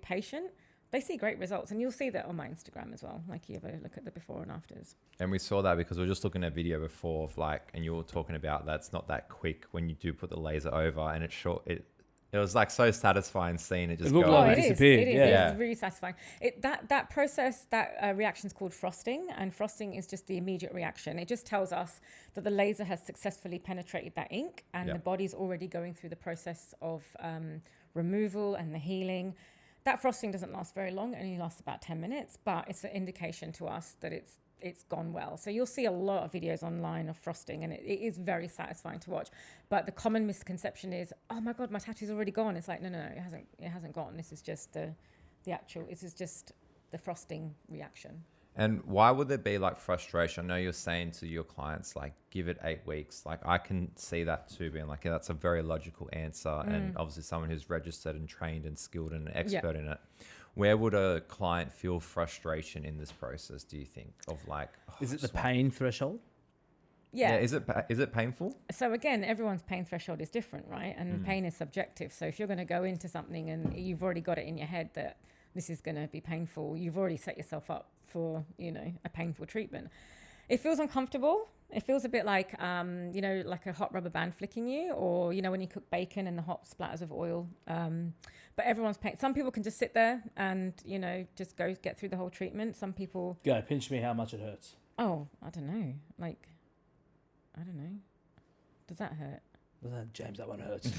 patient, they see great results, and you'll see that on my Instagram as well. You have a look at the before and afters. And we saw that because we were just looking at a video before of and you were talking about that's not that quick when you do put the laser over, and it's short. It was so satisfying seeing it just looked go. like it is. disappeared, yeah. It's really satisfying. That process, reaction is called frosting, and frosting is just the immediate reaction. It just tells us that the laser has successfully penetrated that ink, and the body's already going through the process of removal and the healing. That frosting doesn't last very long; it only lasts about 10 minutes, but it's an indication to us that it's gone well. So you'll see a lot of videos online of frosting, and it is very satisfying to watch. But the common misconception is, oh my God, my tattoo's already gone. It's no, it hasn't gone. This is just this is just the frosting reaction. And why would there be frustration? I know you're saying to your clients, give it 8 weeks. I can see that too, being yeah, that's a very logical answer. And obviously someone who's registered and trained and skilled and an expert in it. Where would a client feel frustration in this process, do you think? Of is it the pain threshold? Yeah. Is it painful? So again, everyone's pain threshold is different, right? And pain is subjective. So if you're going to go into something and you've already got it in your head that this is going to be painful, you've already set yourself up for, a painful treatment. It feels uncomfortable. It feels a bit like, like a hot rubber band flicking you, or, when you cook bacon and the hot splatters of oil. But everyone's pain. Some people can just sit there and, just get through the whole treatment. Some people... Go, pinch me how much it hurts. Oh, I don't know. I don't know. Does that hurt? James, that one hurts.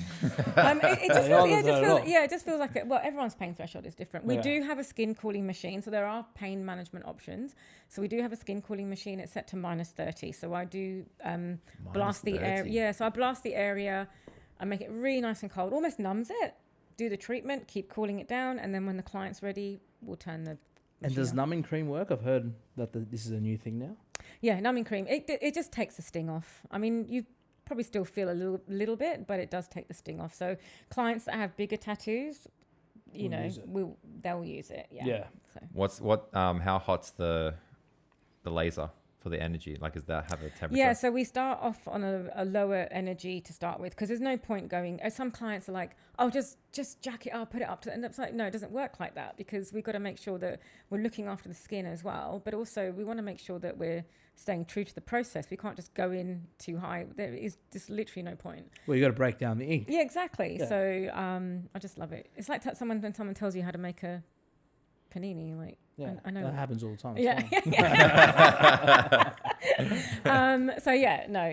It just feels like everyone's pain threshold is different. We Yeah. do have a skin cooling machine, so there are pain management options. So we do have a skin cooling machine. It's set to -30. So I do blast the air. Yeah, so I blast the area. I make it really nice and cold, almost numbs it. Do the treatment, keep cooling it down, and then when the client's ready, we'll turn the. And does numbing cream work? I've heard that this is a new thing now. Yeah, numbing cream. It just takes the sting off. I mean, you probably still feel a little bit, but it does take the sting off. So clients that have bigger tattoos, they'll use it. Yeah. Yeah. So. How hot's the laser for the energy? Like, does that have a temperature? Yeah, so we start off on a lower energy to start with, because there's no point going. Some clients are like, "Oh, just jack it up, put it up to," and it's like, no, it doesn't work like that, because we've got to make sure that we're looking after the skin as well, but also we want to make sure that we're staying true to the process. We can't just go in too high. There is just literally no point. Well, you got to break down the ink. Yeah, exactly. Yeah. So I just love it. It's like when someone tells you how to make a panini, like. Yeah, I know that happens all the time. Yeah.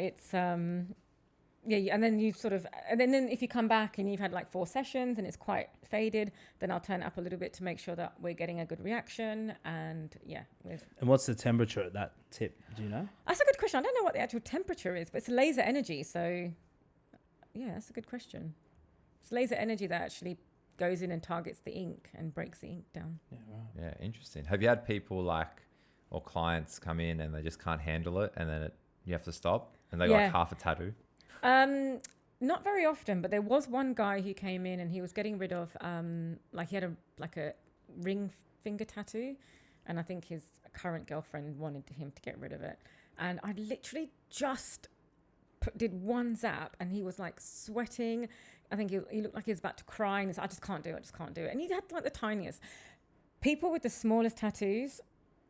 It's and then you sort of, and then if you come back and you've had like 4 sessions and it's quite faded, then I'll turn it up a little bit to make sure that we're getting a good reaction. And And what's the temperature at that tip? Do you know? That's a good question. I don't know what the actual temperature is, but it's laser energy. So yeah, that's a good question. It's laser energy that actually goes in and targets the ink and breaks the ink down. Yeah, right. Yeah, interesting. Have you had people or clients come in and they just can't handle it, and then you have to stop, and they got like half a tattoo? Not very often, but there was one guy who came in and he was getting rid of he had a ring finger tattoo, and I think his current girlfriend wanted him to get rid of it, and I literally just did one zap and he was like sweating. I think he looked like he was about to cry, and I just can't do it. And he had like the tiniest. People with the smallest tattoos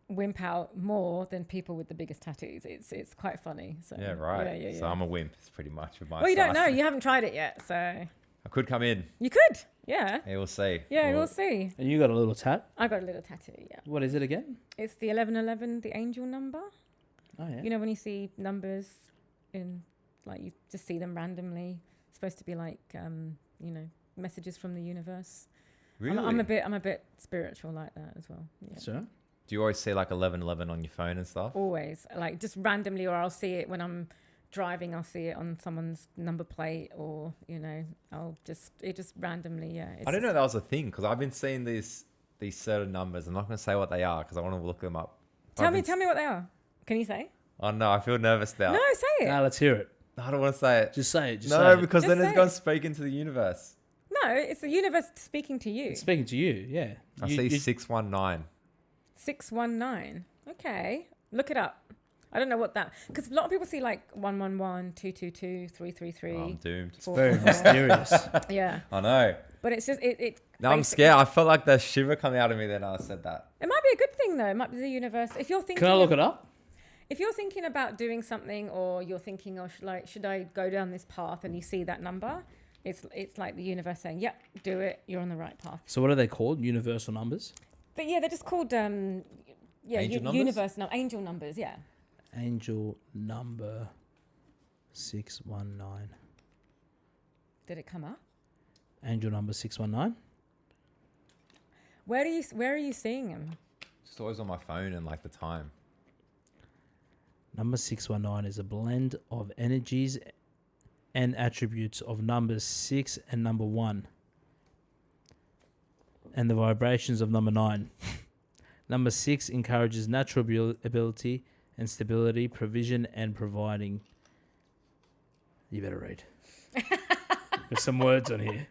wimp out more than people with the biggest tattoos. It's quite funny. So Yeah, right. Yeah. So I'm a wimp, it's pretty much with my Well, you don't size. know. You haven't tried it yet, so I could come in. you could. Yeah. Yeah, we'll see. Yeah, we'll see. And you got a little tat. I got a little tattoo. Yeah. What is it again? It's the 1111, the angel number. Oh yeah. You know when you see numbers in, like, you just see them randomly. It's supposed to be like, messages from the universe. Really? I'm a bit spiritual like that as well. Yeah. So? Do you always see like 1111 on your phone and stuff? Always, like, just randomly, or I'll see it when I'm driving. I'll see it on someone's number plate, or it just randomly. Yeah. I didn't know that was a thing, because I've been seeing these certain numbers. I'm not going to say what they are because I want to look them up. Tell me what they are. Can you say? Oh no, I feel nervous now. No, say it. Now let's hear it. I don't want to say it. Just say it. Because Just then say it's going to speak into the universe. No, it's the universe speaking to you. It's speaking to you. Yeah. I see 619. 619. Okay, look it up. I don't know what that, because a lot of people see like 111, 222, 333. I'm doomed. It's very mysterious. Yeah, I know. but it's just it. Now I'm scared. I felt like the shiver coming out of me then I said that. It might be a good thing though. It might be the universe. If you're thinking, Can I look it up? If you're thinking about doing something, or you're thinking, oh, should I go down this path, and you see that number, it's like the universe saying, yep, do it. You're on the right path. So what are they called? Universal numbers? But yeah, they're just called Angel numbers? universe angel numbers. Yeah. Angel number 619. Did it come up? Angel number 619. Where are you seeing them? Just always on my phone and like the time. Number 619 is a blend of energies and attributes of numbers 6 and number 1, and the vibrations of number 9. Number 6 encourages natural ability and stability, provision and providing. You better read. There's some words on here.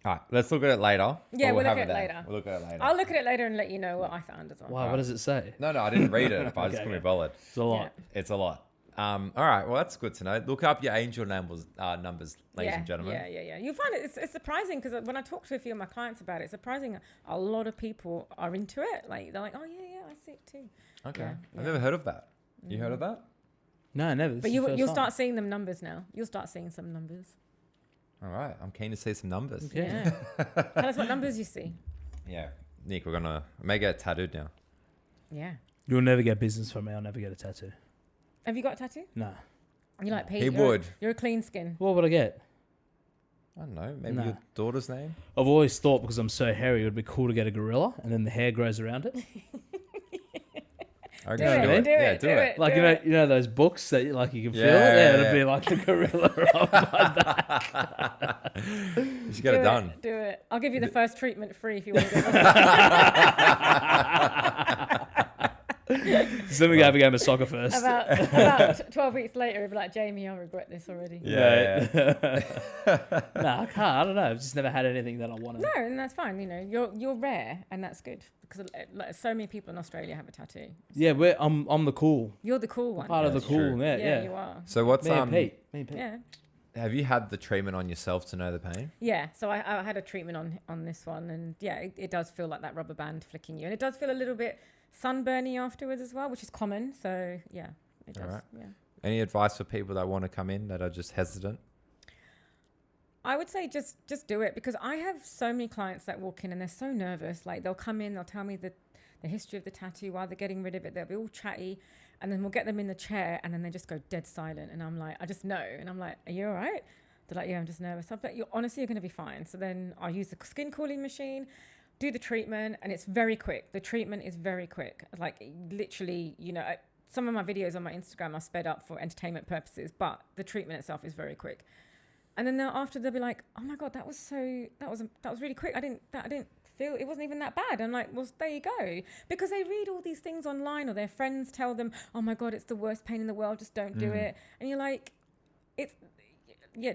All right, let's look at it later. Yeah, Or we'll have look at it then. later. We'll look at it later. I'll look at it later and let you know what I found as well. Wow, what does it say? No, I didn't read it, but I just Okay, couldn't be okay. bothered. It's a lot. It's a lot. All right, well, that's good to know. Look up your angel numbers, ladies and gentlemen. Yeah. You'll find it's surprising because when I talk to a few of my clients about it, it's surprising a lot of people are into it. Like, they're like, oh, yeah, I see it too. Okay. Yeah, I've never heard of that. You heard of that? No, never. But you'll start seeing them numbers now. You'll start seeing some numbers. All right, I'm keen to see some numbers. Okay. Yeah. Tell us what numbers you see. Yeah. Nick, I may get tattooed now. Yeah. You'll never get business from me. I'll never get a tattoo. Have you got a tattoo? No. You like Pete? He You're- would. You're a clean skin. What would I get? I don't know, maybe Nah. your daughter's name? I've always thought because I'm so hairy, it would be cool to get a gorilla, and then the hair grows around it. I Do reckon it, you do should it, do it. Like do you know, it. you know those books that you can feel. Yeah, Yeah, it'd yeah. be like the gorilla on my back. You should get it done. Do it. I'll give you the first treatment free if you want to do it. So then we go have a game of soccer first. About 12 weeks later, it'll be like, Jamie, I regret this already. Yeah. Nah, I can't. I don't know. I've just never had anything that I wanted. No, and that's fine. You know, you're rare, and that's good because like, so many people in Australia have a tattoo. Yeah, I'm the cool You're the cool one. part of the That's cool. true. Yeah. you are. So what's Me and Pete. Yeah. have you had the treatment on yourself to know the pain? Yeah, so I had a treatment on this one, and yeah, it does feel like that rubber band flicking you, and it does feel a little bit sunburny afterwards as well, which is common. So yeah, it does. Alright. Yeah, Any advice for people that want to come in that are just hesitant? I would say just do it because I have so many clients that walk in and they're so nervous. Like they'll come in, they'll tell me the history of the tattoo while they're getting rid of it. They'll be all chatty, and then we'll get them in the chair, and then they just go dead silent, and I'm like, I just know, and I'm like, are you all right? They're like, yeah, I'm just nervous. I'm like, you're going to be fine. So then I'll use the skin cooling machine, do the treatment, and it's very quick. The treatment is very quick. Like literally, some of my videos on my Instagram are sped up for entertainment purposes, but the treatment itself is very quick. And then after they'll be like, oh my God, that was really quick. I didn't feel, it wasn't even that bad. I'm like, well, there you go. Because they read all these things online, or their friends tell them, oh my God, it's the worst pain in the world. Just don't do it. And you're like,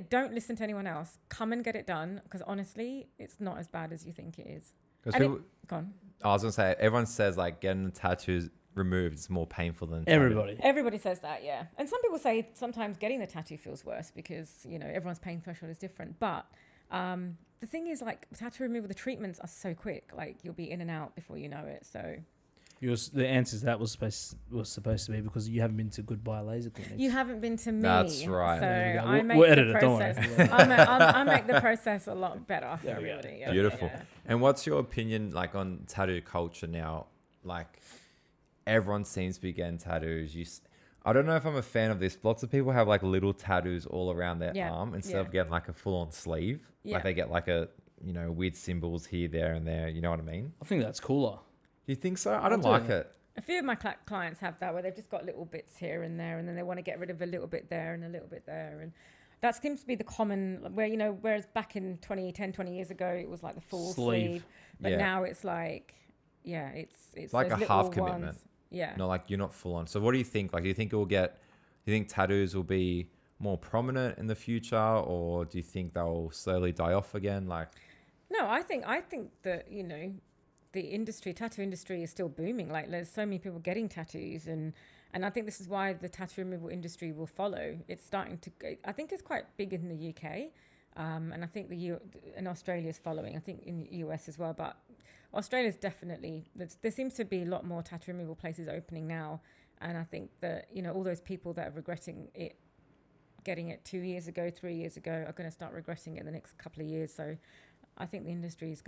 don't listen to anyone else. Come and get it done. Because honestly, it's not as bad as you think it is. Because people, Go on. I was gonna say, everyone says like getting the tattoos removed is more painful than Everybody says that, yeah. And some people say sometimes getting the tattoo feels worse because, everyone's pain threshold is different. But the thing is, like, tattoo removal, the treatments are so quick. Like, you'll be in and out before you know it. So The answer to that was supposed to be because you haven't been to Goodbye Laser Clinics. you haven't been to me. That's right. So There we go. I make We'll the edit it, don't worry. process. I make the process a lot better for There we go. everybody. Yeah, Beautiful. yeah. And what's your opinion like on tattoo culture now? Like everyone seems to be getting tattoos. I don't know if I'm a fan of this. Lots of people have like little tattoos all around their arm instead of getting like a full-on sleeve. Yeah. Like they get like a weird symbols here, there, and there. You know what I mean? I think that's cooler. Do you think so? I don't do. like it. A few of my clients have that where they've just got little bits here and there, and then they want to get rid of a little bit there and a little bit there. And that seems to be the common, where, whereas back in 20 years ago, it was like the full sleeve. But Yeah. now it's like, it's like those a half little commitment. ones. Yeah. Not like you're not full on. So what do you think? Like, do you think tattoos will be more prominent in the future, or do you think they'll slowly die off again? Like, No, I think that, the tattoo industry is still booming. Like there's so many people getting tattoos, and I think this is why the tattoo removal industry will follow. It's starting to, I think it's quite big in the UK. And I think and Australia is following. I think in the US as well, but Australia is definitely, there seems to be a lot more tattoo removal places opening now. And I think that, all those people that are regretting it, getting it 2 years ago, 3 years ago, are going to start regretting it in the next couple of years. So I think the industry is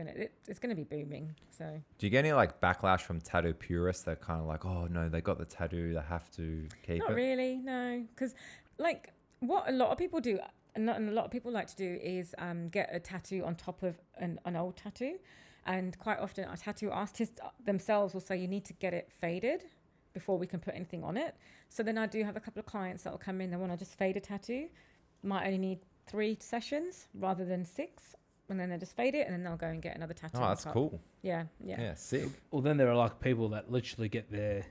it's going to be booming. So do you get any like backlash from tattoo purists that kind of like, oh no, they got the tattoo, they have to keep not it? really, no. Because like what a lot of people do, and a lot of people like to do is get a tattoo on top of an old tattoo. And quite often a tattoo artist themselves will say you need to get it faded before we can put anything on it. So then I do have a couple of clients that will come in, they want to just fade a tattoo. Might only need 3 sessions rather than 6. And then they just fade it, and then they'll go and get another tattoo. Oh, that's cool. Yeah. Yeah, sick. Well, then there are like people that literally get their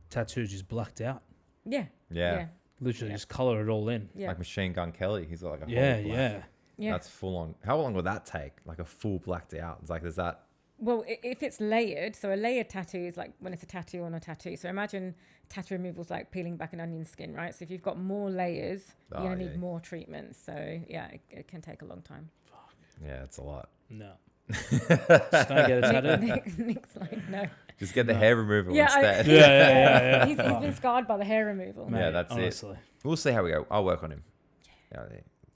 tattoos just blacked out. Yeah. Yeah. Literally just color it all in. Yeah. Like Machine Gun Kelly, he's got like a Yeah, whole black. yeah. Yeah. That's full on. How long would that take? Like a full blacked out? It's like, is that... Well, if it's layered, so a layered tattoo is like when it's a tattoo on a tattoo. So imagine tattoo removal's like peeling back an onion skin, right? So if you've got more layers, you're going to need more treatments. So yeah, it can take a long time. Yeah, it's a lot. No. Just don't get a tattoo. Nick's like, no. Just get the hair removal Yeah, instead. Yeah. He's been scarred by the hair removal. Mate, Yeah, that's it. honestly. We'll see how we go. I'll work on him. Yeah.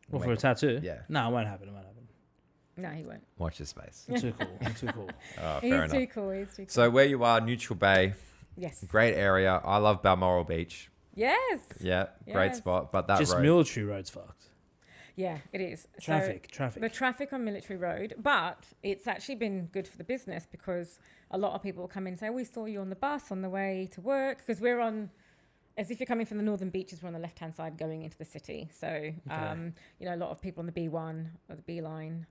Well, for a tattoo? Yeah. No, it won't happen. It won't happen. No, he won't. Watch this space. I'm too cool. I'm too cool. Oh, He's fair enough. too cool. He's too cool. So where you are, Neutral Bay, yes. great area. I love Balmoral Beach. Yes. Yeah, great Yes. spot. But that Just road, military roads fucked. Yeah, it is. Traffic. So the traffic on Military Road, but it's actually been good for the business because a lot of people come in and say, we saw you on the bus on the way to work, because we're on, as if you're coming from the northern beaches, we're on the left-hand side going into the city. So, you know, a lot of people on the B1 or the B line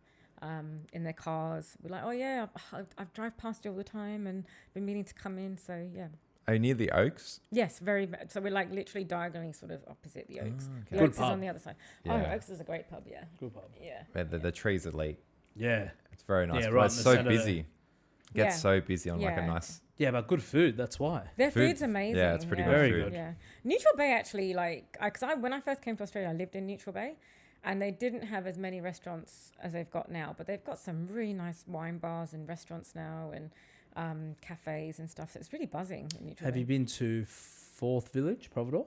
in their cars were like, oh yeah, I drive past you all the time and been meaning to come in. So yeah. Are you near the Oaks? Yes, very. So we're like literally diagonally sort of opposite the Oaks. Oh, The okay. Oaks is on the other side. Yeah. Oh, Oaks is a great pub, yeah. Good pub. Yeah. Where the trees elite. Yeah. It's very nice. Yeah, But right it's in the so centre busy. Gets Yeah. so busy on like a Yeah. nice... Yeah, but good food. That's why. Their Food- food's amazing. yeah, it's pretty good Very food. good. Yeah. Neutral Bay actually, like, because when I first came to Australia, I lived in Neutral Bay, and they didn't have as many restaurants as they've got now, but they've got some really nice wine bars and restaurants now, and cafes and stuff. So it's really buzzing in Neutral Have Bay. you been to Fourth Village, Providore?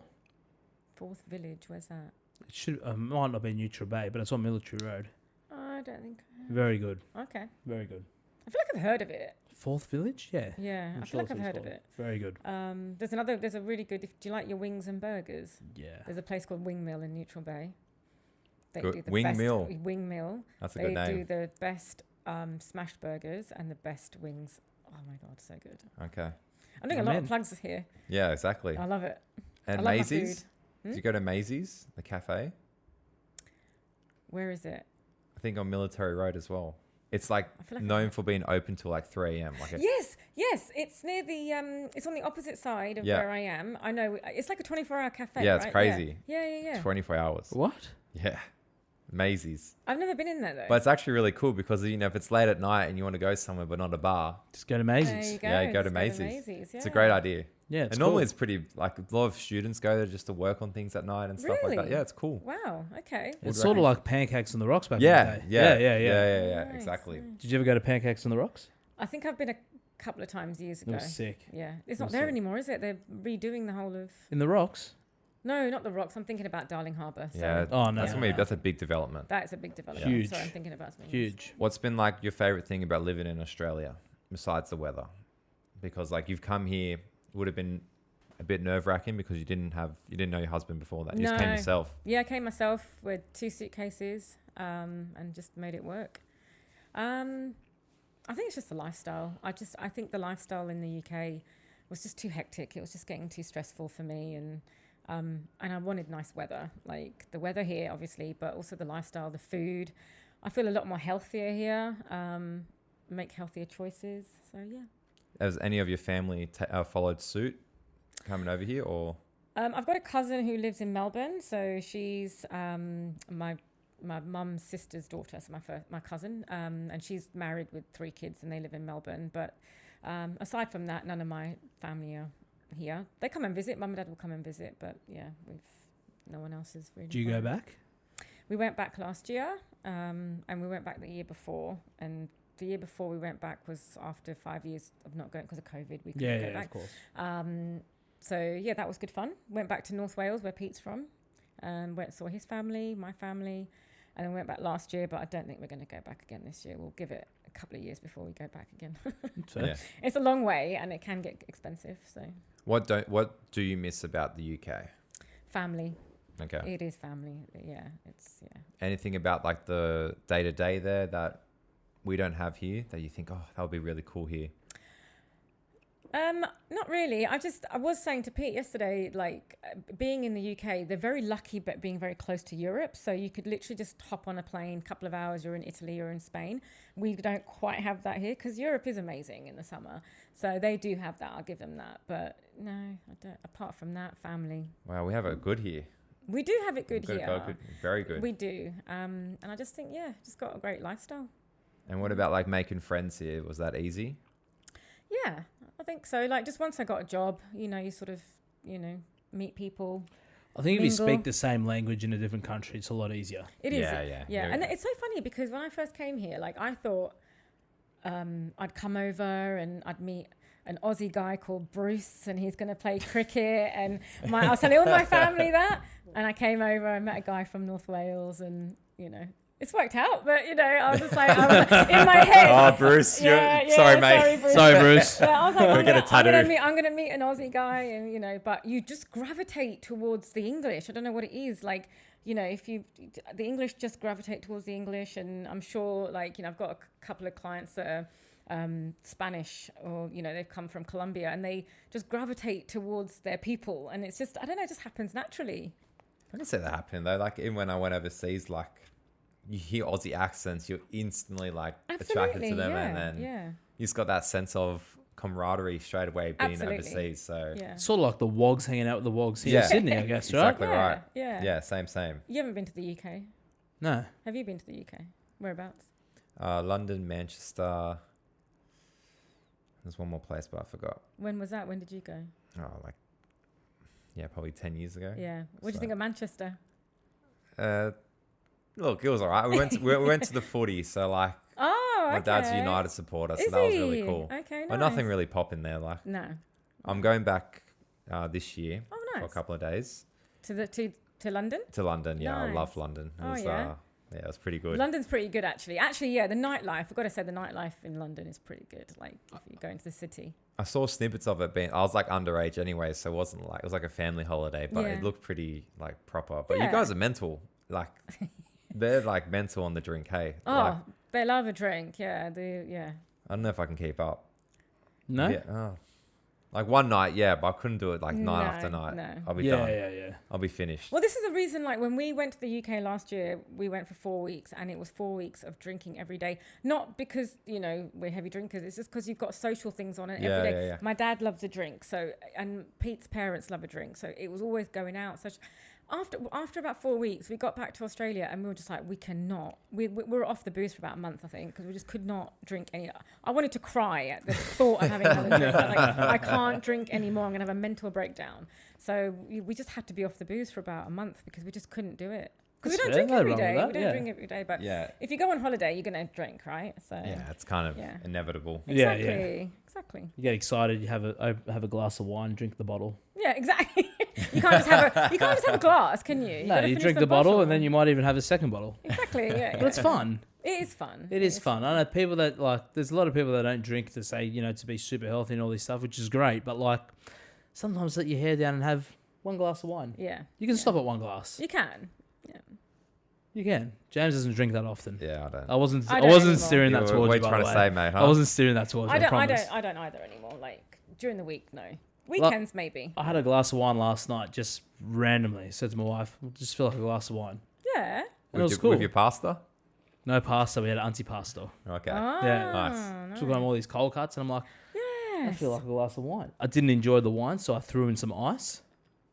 Fourth Village, where's that? It should might not be Neutral Bay, but it's on Military Road. I don't think. Very good. Okay. Very good. I feel like I've heard of it. Fourth Village? Yeah. Yeah, I'm I feel sure like I've that's heard what of it's it. called. Very good. There's a really good, do you like your wings and burgers? Yeah. There's a place called Wing Mill in Neutral Bay. They Good. do the Wing best Mill. Wing Mill. That's a They good name. do the best smashed burgers and the best wings. Oh my god, so good. Okay. I'm doing a lot Amen. of plugs here. Yeah, exactly. I love it. And I love my Maisie's? food. Hmm? Did you go to Maisie's, the cafe? Where is it? I think on Military Road as well. It's like I feel like known for being open till like 3 a.m. Like Yes. It's near the it's on the opposite side of Yeah. where I am. I know it's like a 24-hour cafe. Yeah, it's right? crazy. Yeah. 24 hours. What? Yeah. Maisie's. I've never been in there though. But it's actually really cool because, you know, if it's late at night and you want to go somewhere but not a bar, Just go to there Maisie's. you go. yeah, go to just Maisie's. It's a yeah. great idea. Yeah, it's and normally cool. it's pretty, like a lot of students go there just to work on things at night and stuff like that. Really? Yeah, it's cool. Wow. Okay. Would It's sort of recommend. like Pancakes on the Rocks back Yeah, in the day. yeah, Nice, exactly. nice. Did you ever go to Pancakes on the Rocks? I think I've been a couple of times years It ago. was sick. Yeah, it's not was there sick. anymore, is it? They're redoing the whole of. In the Rocks? No, not the Rocks. I'm thinking about Darling Harbour. So Yeah, Oh, no. that's gonna be that's a big development. that's a big development. Huge. Sorry, I'm thinking about something else. Huge. What's been like your favorite thing about living in Australia besides the weather? Because like you've come here, would have been a bit nerve wracking because you didn't know your husband before that. You just came No. yourself. Yeah, I came myself with 2 suitcases and just made it work. I think it's just the lifestyle. I think the lifestyle in the UK was just too hectic. It was just getting too stressful for me, and I wanted nice weather, like the weather here, obviously, but also the lifestyle, the food. I feel a lot more healthier here. Make healthier choices. So yeah. Has any of your family followed suit coming over here, or? I've got a cousin who lives in Melbourne, so she's my mum's sister's daughter, so my cousin, and she's married with 3 kids, and they live in Melbourne. But aside from that, none of my family are here. They come and visit. Mum and Dad will come and visit, but yeah, no one else is really. Do you go foreign. back? We went back last year, and we went back the year before, and the year before we went back was after 5 years of not going because of COVID. We couldn't go Yeah, back. of course. So yeah, that was good fun. Went back to North Wales where Pete's from, and saw his family, my family, and then went back last year. But I don't think we're going to go back again this year. We'll give it a couple of years before we go back again. Fair. Yeah. It's a long way and it can get expensive. So What do you miss about the UK? family, Okay. it is family. Yeah, it's yeah. Anything about like the day to day there that we don't have here that you think, oh, that would be really cool here? Not really. I was saying to Pete yesterday, like being in the UK, they're very lucky, but being very close to Europe. So you could literally just hop on a plane, couple of hours, you're in Italy or in Spain. We don't quite have that here because Europe is amazing in the summer. So they do have that. I'll give them that. But no, I don't. Apart from that, family. Wow, we have it good here. We do have it good Good, here. good, very good. We do. And I just think, just got a great lifestyle. And what about like making friends here? Was that easy? Yeah, I think so. Like just once I got a job, you sort of, meet people. I think if you mingle. speak the same language in a different country, it's a lot easier. It is. Yeah. And it's so funny because when I first came here, like I thought I'd come over and I'd meet an Aussie guy called Bruce and he's going to play cricket and I was telling all my family that. And I came over, I met a guy from North Wales and, it's worked out, but I was just like, in my head. Oh, Bruce, sorry, mate. Sorry, Bruce. Yeah, I was like, Get a tattoo. I'm gonna meet an Aussie guy, and but you just gravitate towards the English. I don't know what it is, like the English just gravitate towards the English, and I'm sure, like I've got a couple of clients that are Spanish, or they've come from Colombia, and they just gravitate towards their people, and it's just I don't know, it just happens naturally. I can see that happening though. Like even when I went overseas, like you hear Aussie accents, you're instantly like attracted to them, and then you just got that sense of camaraderie straight away being overseas. So Sort of like the wogs hanging out with the wogs here in Sydney, I guess, right? exactly right. Yeah. Same. You haven't been to the UK? No. Have you been to the UK? Whereabouts? London, Manchester. There's one more place, but I forgot. When was that? When did you go? Oh, probably 10 years ago. Yeah. What do you think of Manchester? Look, it was all right. We went to the footy, so like my dad's a United supporter, so that was really cool. Okay, nice. But nothing really popping there. Like No. I'm going back this year Oh, for a nice. couple of days To London? to London. Yeah, I Nice. love London. It Oh, was, yeah? it was pretty good. London's pretty good, actually. Actually, the nightlife. I've got to say, the nightlife in London is pretty good. Like, if you go into the city. I saw snippets of it I was like underage anyway, so it was like a family holiday, but Yeah. it looked pretty like proper. But you Yeah. guys are mental. Like they're like mental on the drink, hey. Oh, Like, they love a drink. Yeah, I don't know if I can keep up. No? Yeah. Like one night, but I couldn't do it like night after night. No. I'll be Yeah, done. yeah. I'll be finished. Well, this is the reason, like, when we went to the UK last year, we went for 4 weeks, and it was 4 weeks of drinking every day. Not because, we're heavy drinkers. It's just because you've got social things on it every day. Yeah. My dad loves a drink, and Pete's parents love a drink. So it was always going out. So after about 4 weeks, we got back to Australia, and we were just like, we cannot. We were off the booze for about a month, I think, because we just could not drink any. I wanted to cry at the thought of having another drink. I was like, I can't drink anymore. I'm going to have a mental breakdown. So we just had to be off the booze for about a month because we just couldn't do it. Because we That's don't fair, drink no every wrong with day. that, We don't yeah. drink every day. But Yeah. if you go on holiday, you're going to drink, right? So Yeah, it's kind of Yeah. inevitable. Yeah, Exactly. You get excited, you have a glass of wine, drink the bottle. Yeah, exactly. You can't just have a glass, can you? No, gotta you finish drink the bottle and then you might even have a second bottle. Exactly. Yeah. But it's fun. It is fun. It is fun. I know people that there's a lot of people that don't drink to say, to be super healthy and all this stuff, which is great. But like, sometimes let your hair down and have one glass of wine. Yeah. You can stop at one glass. You can. Yeah. You can. James doesn't drink that often. Yeah, I don't. I wasn't anymore. steering that What towards are you, you by trying the to way. say, mate? Huh? I wasn't steering that towards you, I promise. I don't either anymore. Like during the week, no. Weekends maybe. I had a glass of wine last night, just randomly. Said to my wife, just feel like a glass of wine. Yeah. And it was With cool. your pasta? No pasta, we had antipasto. Okay. Yeah. Nice. Took on all these cold cuts, and I'm like, I Yes. feel like a glass of wine. I didn't enjoy the wine, so I threw in some ice,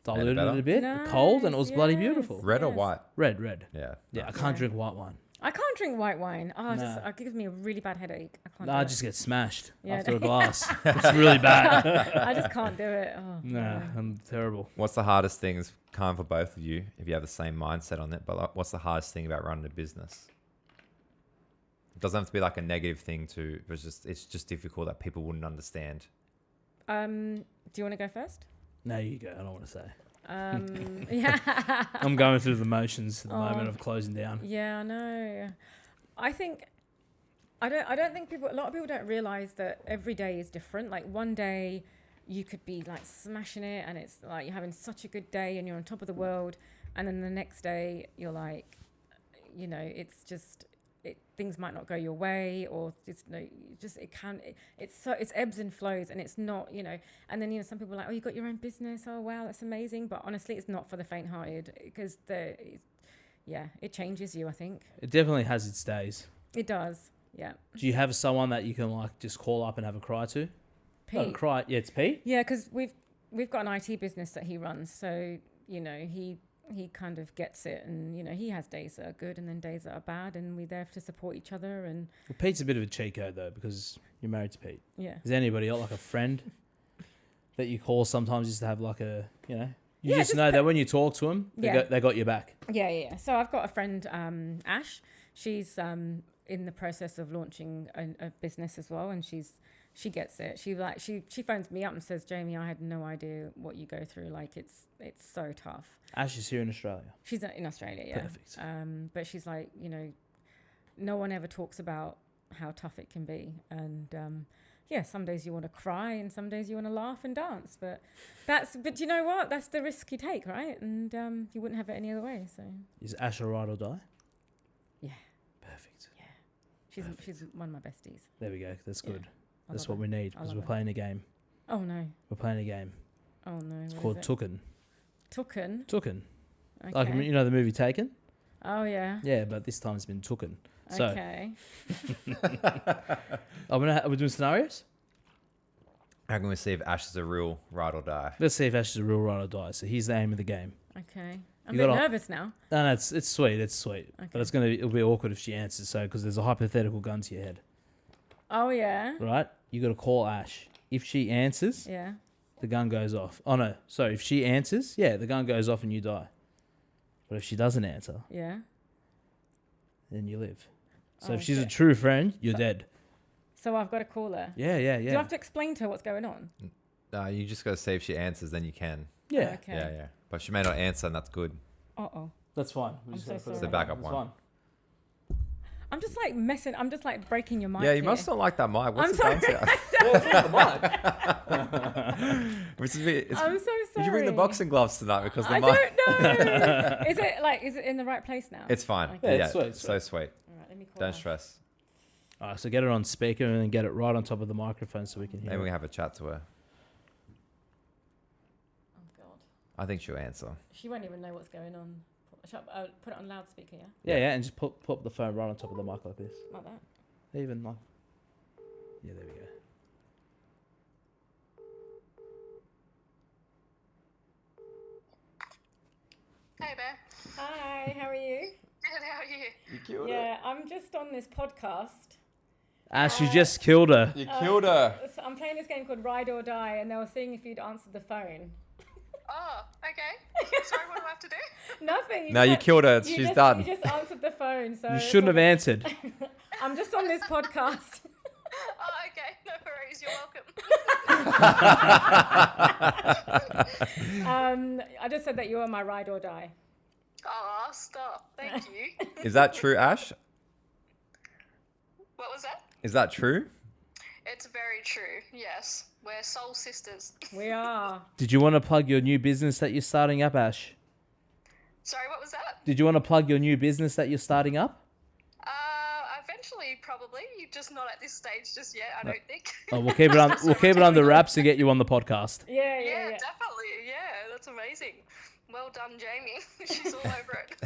diluted better? it a bit, cold, and it was bloody beautiful. Red or Yes. white? Red. Yeah. Yeah, I can't drink white wine. I can't drink white wine. Oh, Nah. it gives me a really bad headache. I can't. No, do I it. just get smashed Yeah. after a glass. It's really bad. I just can't do it. Oh, Nah, I'm terrible. What's the hardest things, kind of for both of you, if you have the same mindset on it, but like, what's the hardest thing about running a business? It doesn't have to be like a negative thing too, but it's just difficult that people wouldn't understand. Do you want to go first? No, you go. I don't want to say. Yeah. I'm going through the motions at the Oh. moment of closing down. Yeah, I know. I don't think a lot of people don't realize that every day is different. Like one day you could be like smashing it and it's like you're having such a good day and you're on top of the world, and then the next day you're like, it's just things might not go your way, or it's ebbs and flows, and it's not, and then some people are like, oh, you got your own business, oh wow, that's amazing, but honestly it's not for the faint-hearted, because it changes you, I think. It definitely has its days. It does. Yeah. Do you have someone that you can like just call up and have a cry to? Not a cry. Yeah, it's Pete. Yeah, because we've got an IT business that he runs, so he he kind of gets it, and you know, he has days that are good and then days that are bad, and we're there to support each other. And Well, Pete's a bit of a cheat code though, because you're married to Pete. yeah, Is anybody else like a friend that you call sometimes just to have like a, you know, you Yeah, just just know that when you talk to them, Yeah. they got your back. yeah. So I've got a friend, Ash. She's in the process of launching a business as well, and she gets it. She phones me up and says, Jamie, I had no idea what you go through. Like it's so tough. Ash is here in Australia. She's in Australia, yeah. Perfect. But she's like, you know, no one ever talks about how tough it can be. And yeah, some days you want to cry and some days you want to laugh and dance. But you know what? That's the risk you take, right? And you wouldn't have it any other way. So Is Ash a ride or die? yeah, Perfect. she's one of my besties. There we go. That's Yeah. good. I That's love what her. we need I because love we're her. playing a game. Oh no. We're playing a game. Oh no. It's what called is it? Tooken. Tooken. Tooken. Okay. Like, you know the movie Taken? Oh yeah. Yeah, but this time it's been Tooken. So, Okay. are we doing scenarios? How can we see if Ash is a real ride or die? Let's see if Ash is a real ride or die. So here's the aim of the game. Okay. I'm You a bit gotta- nervous now. No, it's sweet. It's sweet. Okay. But it'll be awkward if she answers. So, because there's a hypothetical gun to your head, Oh yeah. right? You got to call Ash. If she answers, Yeah. the gun goes off. Oh no, sorry. If she answers, yeah, the gun goes off and you die. But if she doesn't answer, Yeah. then you live. So Oh, if she's a shit. true friend, you're dead. So I've got to call her. Yeah, yeah, Do I yeah. have to explain to her what's going on? You just got to see if she answers, then you can. Yeah, Okay. Yeah, yeah. But she may not answer, and that's good. Uh-oh. that's fine. I'm so gotta put it sorry. It's the on. backup It's one. fine. I'm just like breaking your mic. Yeah, you here. must not like that mic. What's I'm it sorry. done to you? Yeah, it's not the mic. Which is it's, I'm so sorry. Did you bring the boxing gloves tonight? Because the I mic. don't know. Is it in the right place now? It's fine. Okay. Yeah, Yeah, it's sweet, it's so sweet. All right, let me call Don't her. stress. All right, so get it on speaker and then get it right on top of the microphone so we can hear Maybe we it. can have a chat to her. Oh God. I think she'll answer. She won't even know what's going on. Shall I, put it on loudspeaker, yeah? Yeah, yeah, and just put the phone right on top of the mic like this. Like that. Even like... Yeah, there we go. Hey, Bear. Hi, how are you? Good, how are you? You killed Yeah, I'm just on this podcast. Ash, you just killed her. You killed her. So I'm playing this game called Ride or Die, and they were seeing if you'd answered the phone. Oh, okay. Sorry, what do I have to do? Nothing. No, you just- killed her. you She's just- done. You just answered the phone, so You shouldn't have answered. I'm just on this podcast. Oh, okay. No worries. You're welcome. I just said that you were my ride or die. Oh, stop. Thank you. Is that true, Ash? What was that? Is that true? It's very true. Yes. We're soul sisters. We are. Did you want to plug your new business that you're starting up, Ash? Sorry, what was that? Did you want to plug your new business that you're starting up? Eventually, probably. You're just not at this stage just yet, I don't think. Oh, we'll keep it on. We'll keep it under wraps and get you on the podcast. Yeah, Yeah, yeah. definitely. Yeah, that's amazing. Well done, Jamie. She's all over it.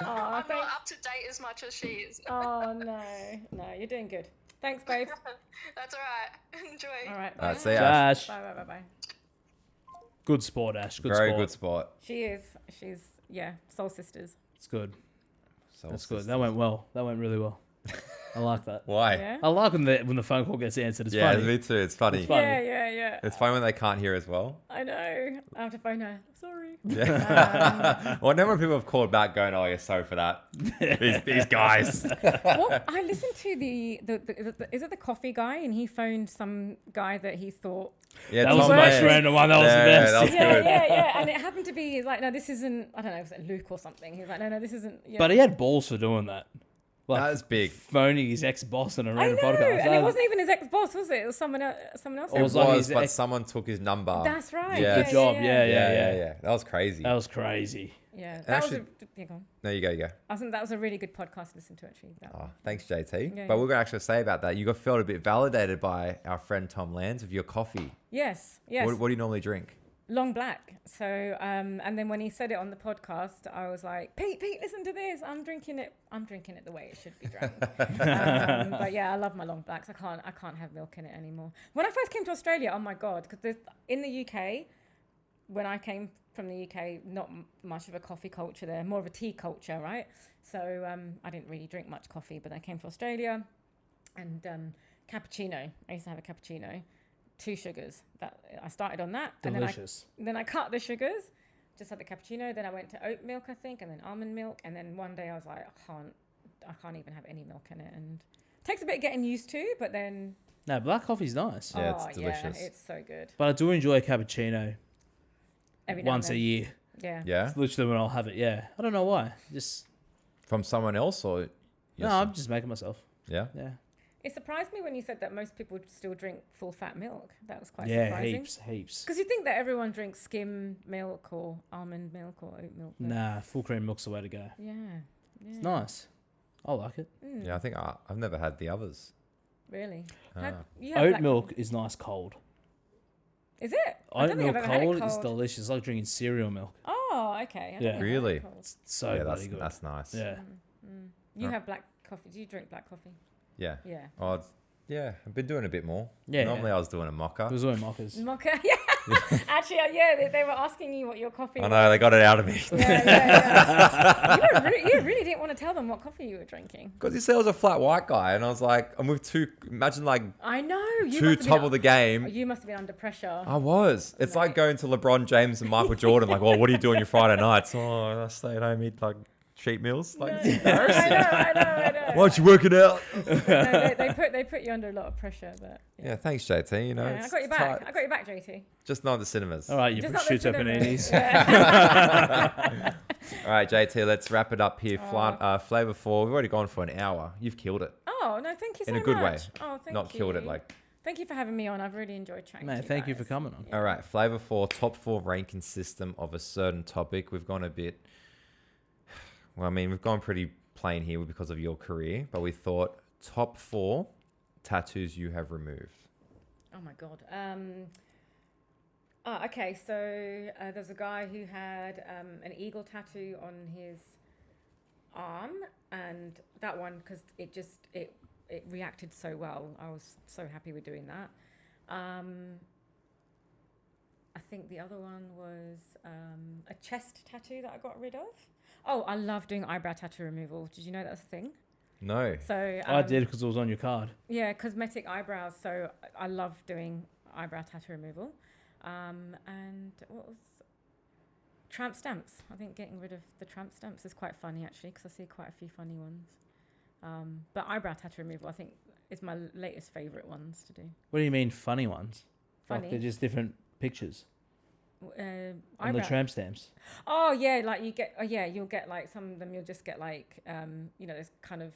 Oh, I'm thanks. not up to date as much as she is. Oh no, you're doing good. Thanks, babe. That's all right. Enjoy. All right. All right, bye. see ya, Ash. Ash, Bye, bye, bye, bye. good sport, Ash. Good Very sport. good sport. She is. She's soul sisters. It's good. Soul That's good. sisters. That went well. That went really well. I like that. Why? Yeah. I like when the phone call gets answered. It's Yeah, funny. me too. It's funny. It's funny. Yeah. It's funny when they can't hear as well. I know. I have to phone her. Sorry. Yeah. Well, then when people have called back going, "Oh, yeah, sorry for that." These guys. Well, I listened to the is it the coffee guy, and he phoned some guy that he thought. Yeah, That was Tom the most Hanks. random one. That was the Yeah, best. that was good. Yeah, and it happened to be like, no, this isn't. I don't know, was it Luke or something? He was like, no, this isn't. Yeah. But he had balls for doing that. Like, That was big. phoning his ex-boss on a I random know, podcast. and it wasn't even his ex-boss, was it? It was someone else. It was like was, his but ex- someone took his number. That's right. Yeah. Good job. Yeah. That was crazy. That was crazy. Yeah, that actually- was yeah, go on. No, you go. I think that was a really good podcast to listen to, actually. That Oh, one. thanks, JT. Yeah, but yeah. we're going to actually say about that. You got felt a bit validated by our friend Tom Lands of your coffee. Yes. What do you normally drink? Long black. So, and then when he said it on the podcast, I was like, Pete, listen to this. I'm drinking it the way it should be drank. But yeah, I love my long blacks. I can't have milk in it anymore. When I first came to Australia, oh my God, because in the UK, when I came from the UK, not much of a coffee culture there, more of a tea culture, right? So I didn't really drink much coffee, but I came to Australia, and cappuccino. I used to have a cappuccino, 2 sugars. That I started on that, Delicious. and then I cut the sugars. Just had the cappuccino. Then I went to oat milk, I think, and then almond milk. And then one day I was like, I can't even have any milk in it, and it takes a bit getting used to. But then, No, black coffee's nice. Yeah, it's delicious. Yeah, it's so good. But I do enjoy a cappuccino Every now and once a then. year. Yeah. Yeah. It's literally when I'll have it. Yeah. I don't know why. Just From someone else or no, yourself? I'm just making myself. Yeah. Yeah. It surprised me when you said that most people still drink full fat milk. That was quite Yeah, surprising. heaps. Because you think that everyone drinks skim milk or almond milk or oat milk. but- Nah, full cream milk's the way to go. Yeah. It's nice. I like it. Mm, Yeah, I think I've never had the others. Really? Ah. You have Oat black milk coffee. is nice cold. Is it? I Oat don't think milk I've ever had it cold is cold. delicious. It's like drinking cereal milk. Oh, okay. I don't Yeah. think I've had it Really? cold. It's so yeah, bloody good. that's nice. Yeah. You Right. have black coffee. Do you drink black coffee? Yeah. Yeah. Oh, yeah. I've been doing a bit more. Yeah, Normally I was doing a mocha. It was all mockers. Mocha. Yeah. Actually, yeah, they were asking you what your coffee I was. know they got it out of me. Yeah. You really didn't want to tell them what coffee you were drinking. Because he said I was a flat white guy, and I was like, I'm with two. Imagine like I know. You two must have top been- of the game. You must have been under pressure. I was. It's No. like going to LeBron James and Michael Jordan. Like, well, what do you do on your Friday nights? Oh, I stay at home, eat like cheap meals. Like, No, it's I embarrassing. know. Why don't you work it out? No, they put you under a lot of pressure, but Yeah, thanks, JT. You know, yeah, I it's got you back. tight. I got you back, JT. Just not the cinemas. All right, you Just not the prosciutto cinnamon. paninis. Yeah. All right, JT, let's wrap it up here. Oh. Flavor 4. We've already gone for an hour. You've killed it. Oh no, thank you so In a much. good way. Oh, thank Not you. killed it like. Thank you for having me on. I've really enjoyed chatting. Man, to thank you for guys. coming on. All right, Flavor 4, top 4 ranking system of a certain topic. We've gone a bit. Well, I mean, we've gone pretty plain here because of your career, but we thought top 4 tattoos you have removed. Oh my god. Okay. So there's a guy who had an eagle tattoo on his arm, and that one because it reacted so well. I was so happy with doing that. I think the other one was a chest tattoo that I got rid of. Oh, I love doing eyebrow tattoo removal. Did you know that's a thing? No. So I did because it was on your card. Yeah, cosmetic eyebrows. So I love doing eyebrow tattoo removal. And what was tramp stamps? I think getting rid of the tramp stamps is quite funny actually because I see quite a few funny ones. But eyebrow tattoo removal I think is my latest favourite ones to do. What do you mean funny ones? Like Funny? they're just different pictures on the Eyebrow. tramp stamps. Oh yeah, like you get. Oh yeah, you'll get like some of them. You'll just get like there's kind of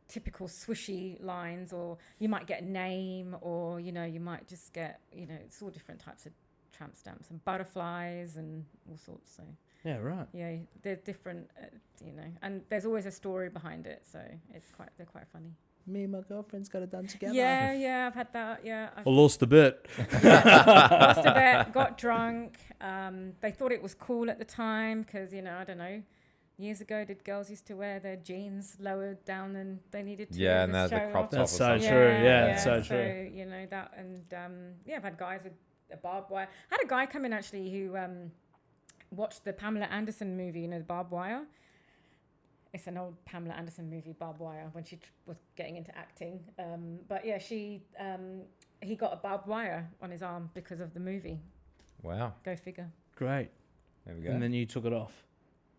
typical swishy lines, or you might get a name, or you might just get it's all different types of tramp stamps and butterflies and all sorts. So Yeah, right. yeah, they're different, and there's always a story behind it. So they're quite funny. Me and my girlfriend's got it done together. Yeah, I've had that. Yeah, I've I lost the bet. lost a bet, got drunk. They thought it was cool at the time because, I don't know, years ago, did girls used to wear their jeans lower down than they needed to? Yeah, and to now the show crop off? top. That's or so something. true. Yeah, it's so true. that, and I've had guys with a barbed wire. I had a guy come in actually who watched the Pamela Anderson movie, the barbed wire. It's an old Pamela Anderson movie, Barbed Wire, when she was getting into acting. But yeah, he got a barbed wire on his arm because of the movie. Wow. Go figure. Great. There we go. And then you took it off.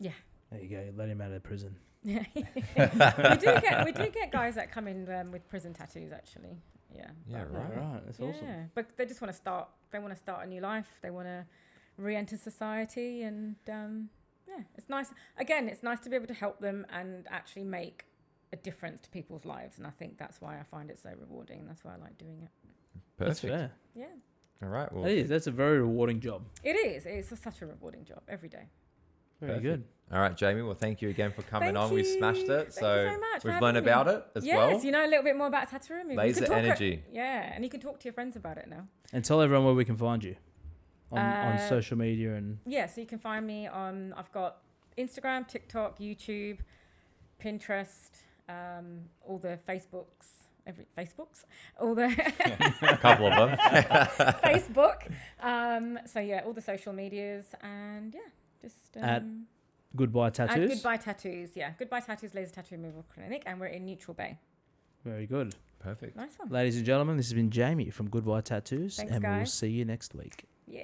Yeah. There you go. You let him out of prison. Yeah. we do get guys that come in with prison tattoos actually. Yeah. Yeah, But, right. Right. That's awesome. Yeah, but they just want to start. They want to start a new life. They want to re-enter society, and yeah, it's nice. Again, it's nice to be able to help them and actually make a difference to people's lives. And I think that's why I find it so rewarding. That's why I like doing it. That's Perfect. fair. Yeah, All right. Well, That is. That's a very rewarding job. it is. It's such a rewarding job every day. Very Perfect. good. all right, Jamie. Well, thank you again for coming Thank on. We you. smashed it. Thank you so much for we've learned having me. about it as Yes, well. you know a little bit more about tattoo removal. You Laser can talk energy. Yeah, and you can talk to your friends about it now. And tell everyone where we can find you on social media and Yeah, so you can find me on. I've got Instagram, TikTok, YouTube, Pinterest, all the Facebooks. Facebooks, all the A couple of them. Facebook. So yeah, all the social medias, and yeah, just At Goodbye at Tattoos. Goodbye Tattoos. Yeah, Goodbye Tattoos Laser Tattoo Removal Clinic, and we're in Neutral Bay. Very good. Perfect. Nice one. Ladies and gentlemen, this has been Jamie from Goodbye Tattoos, Thanks, and we will guys. see you next week. Yeah.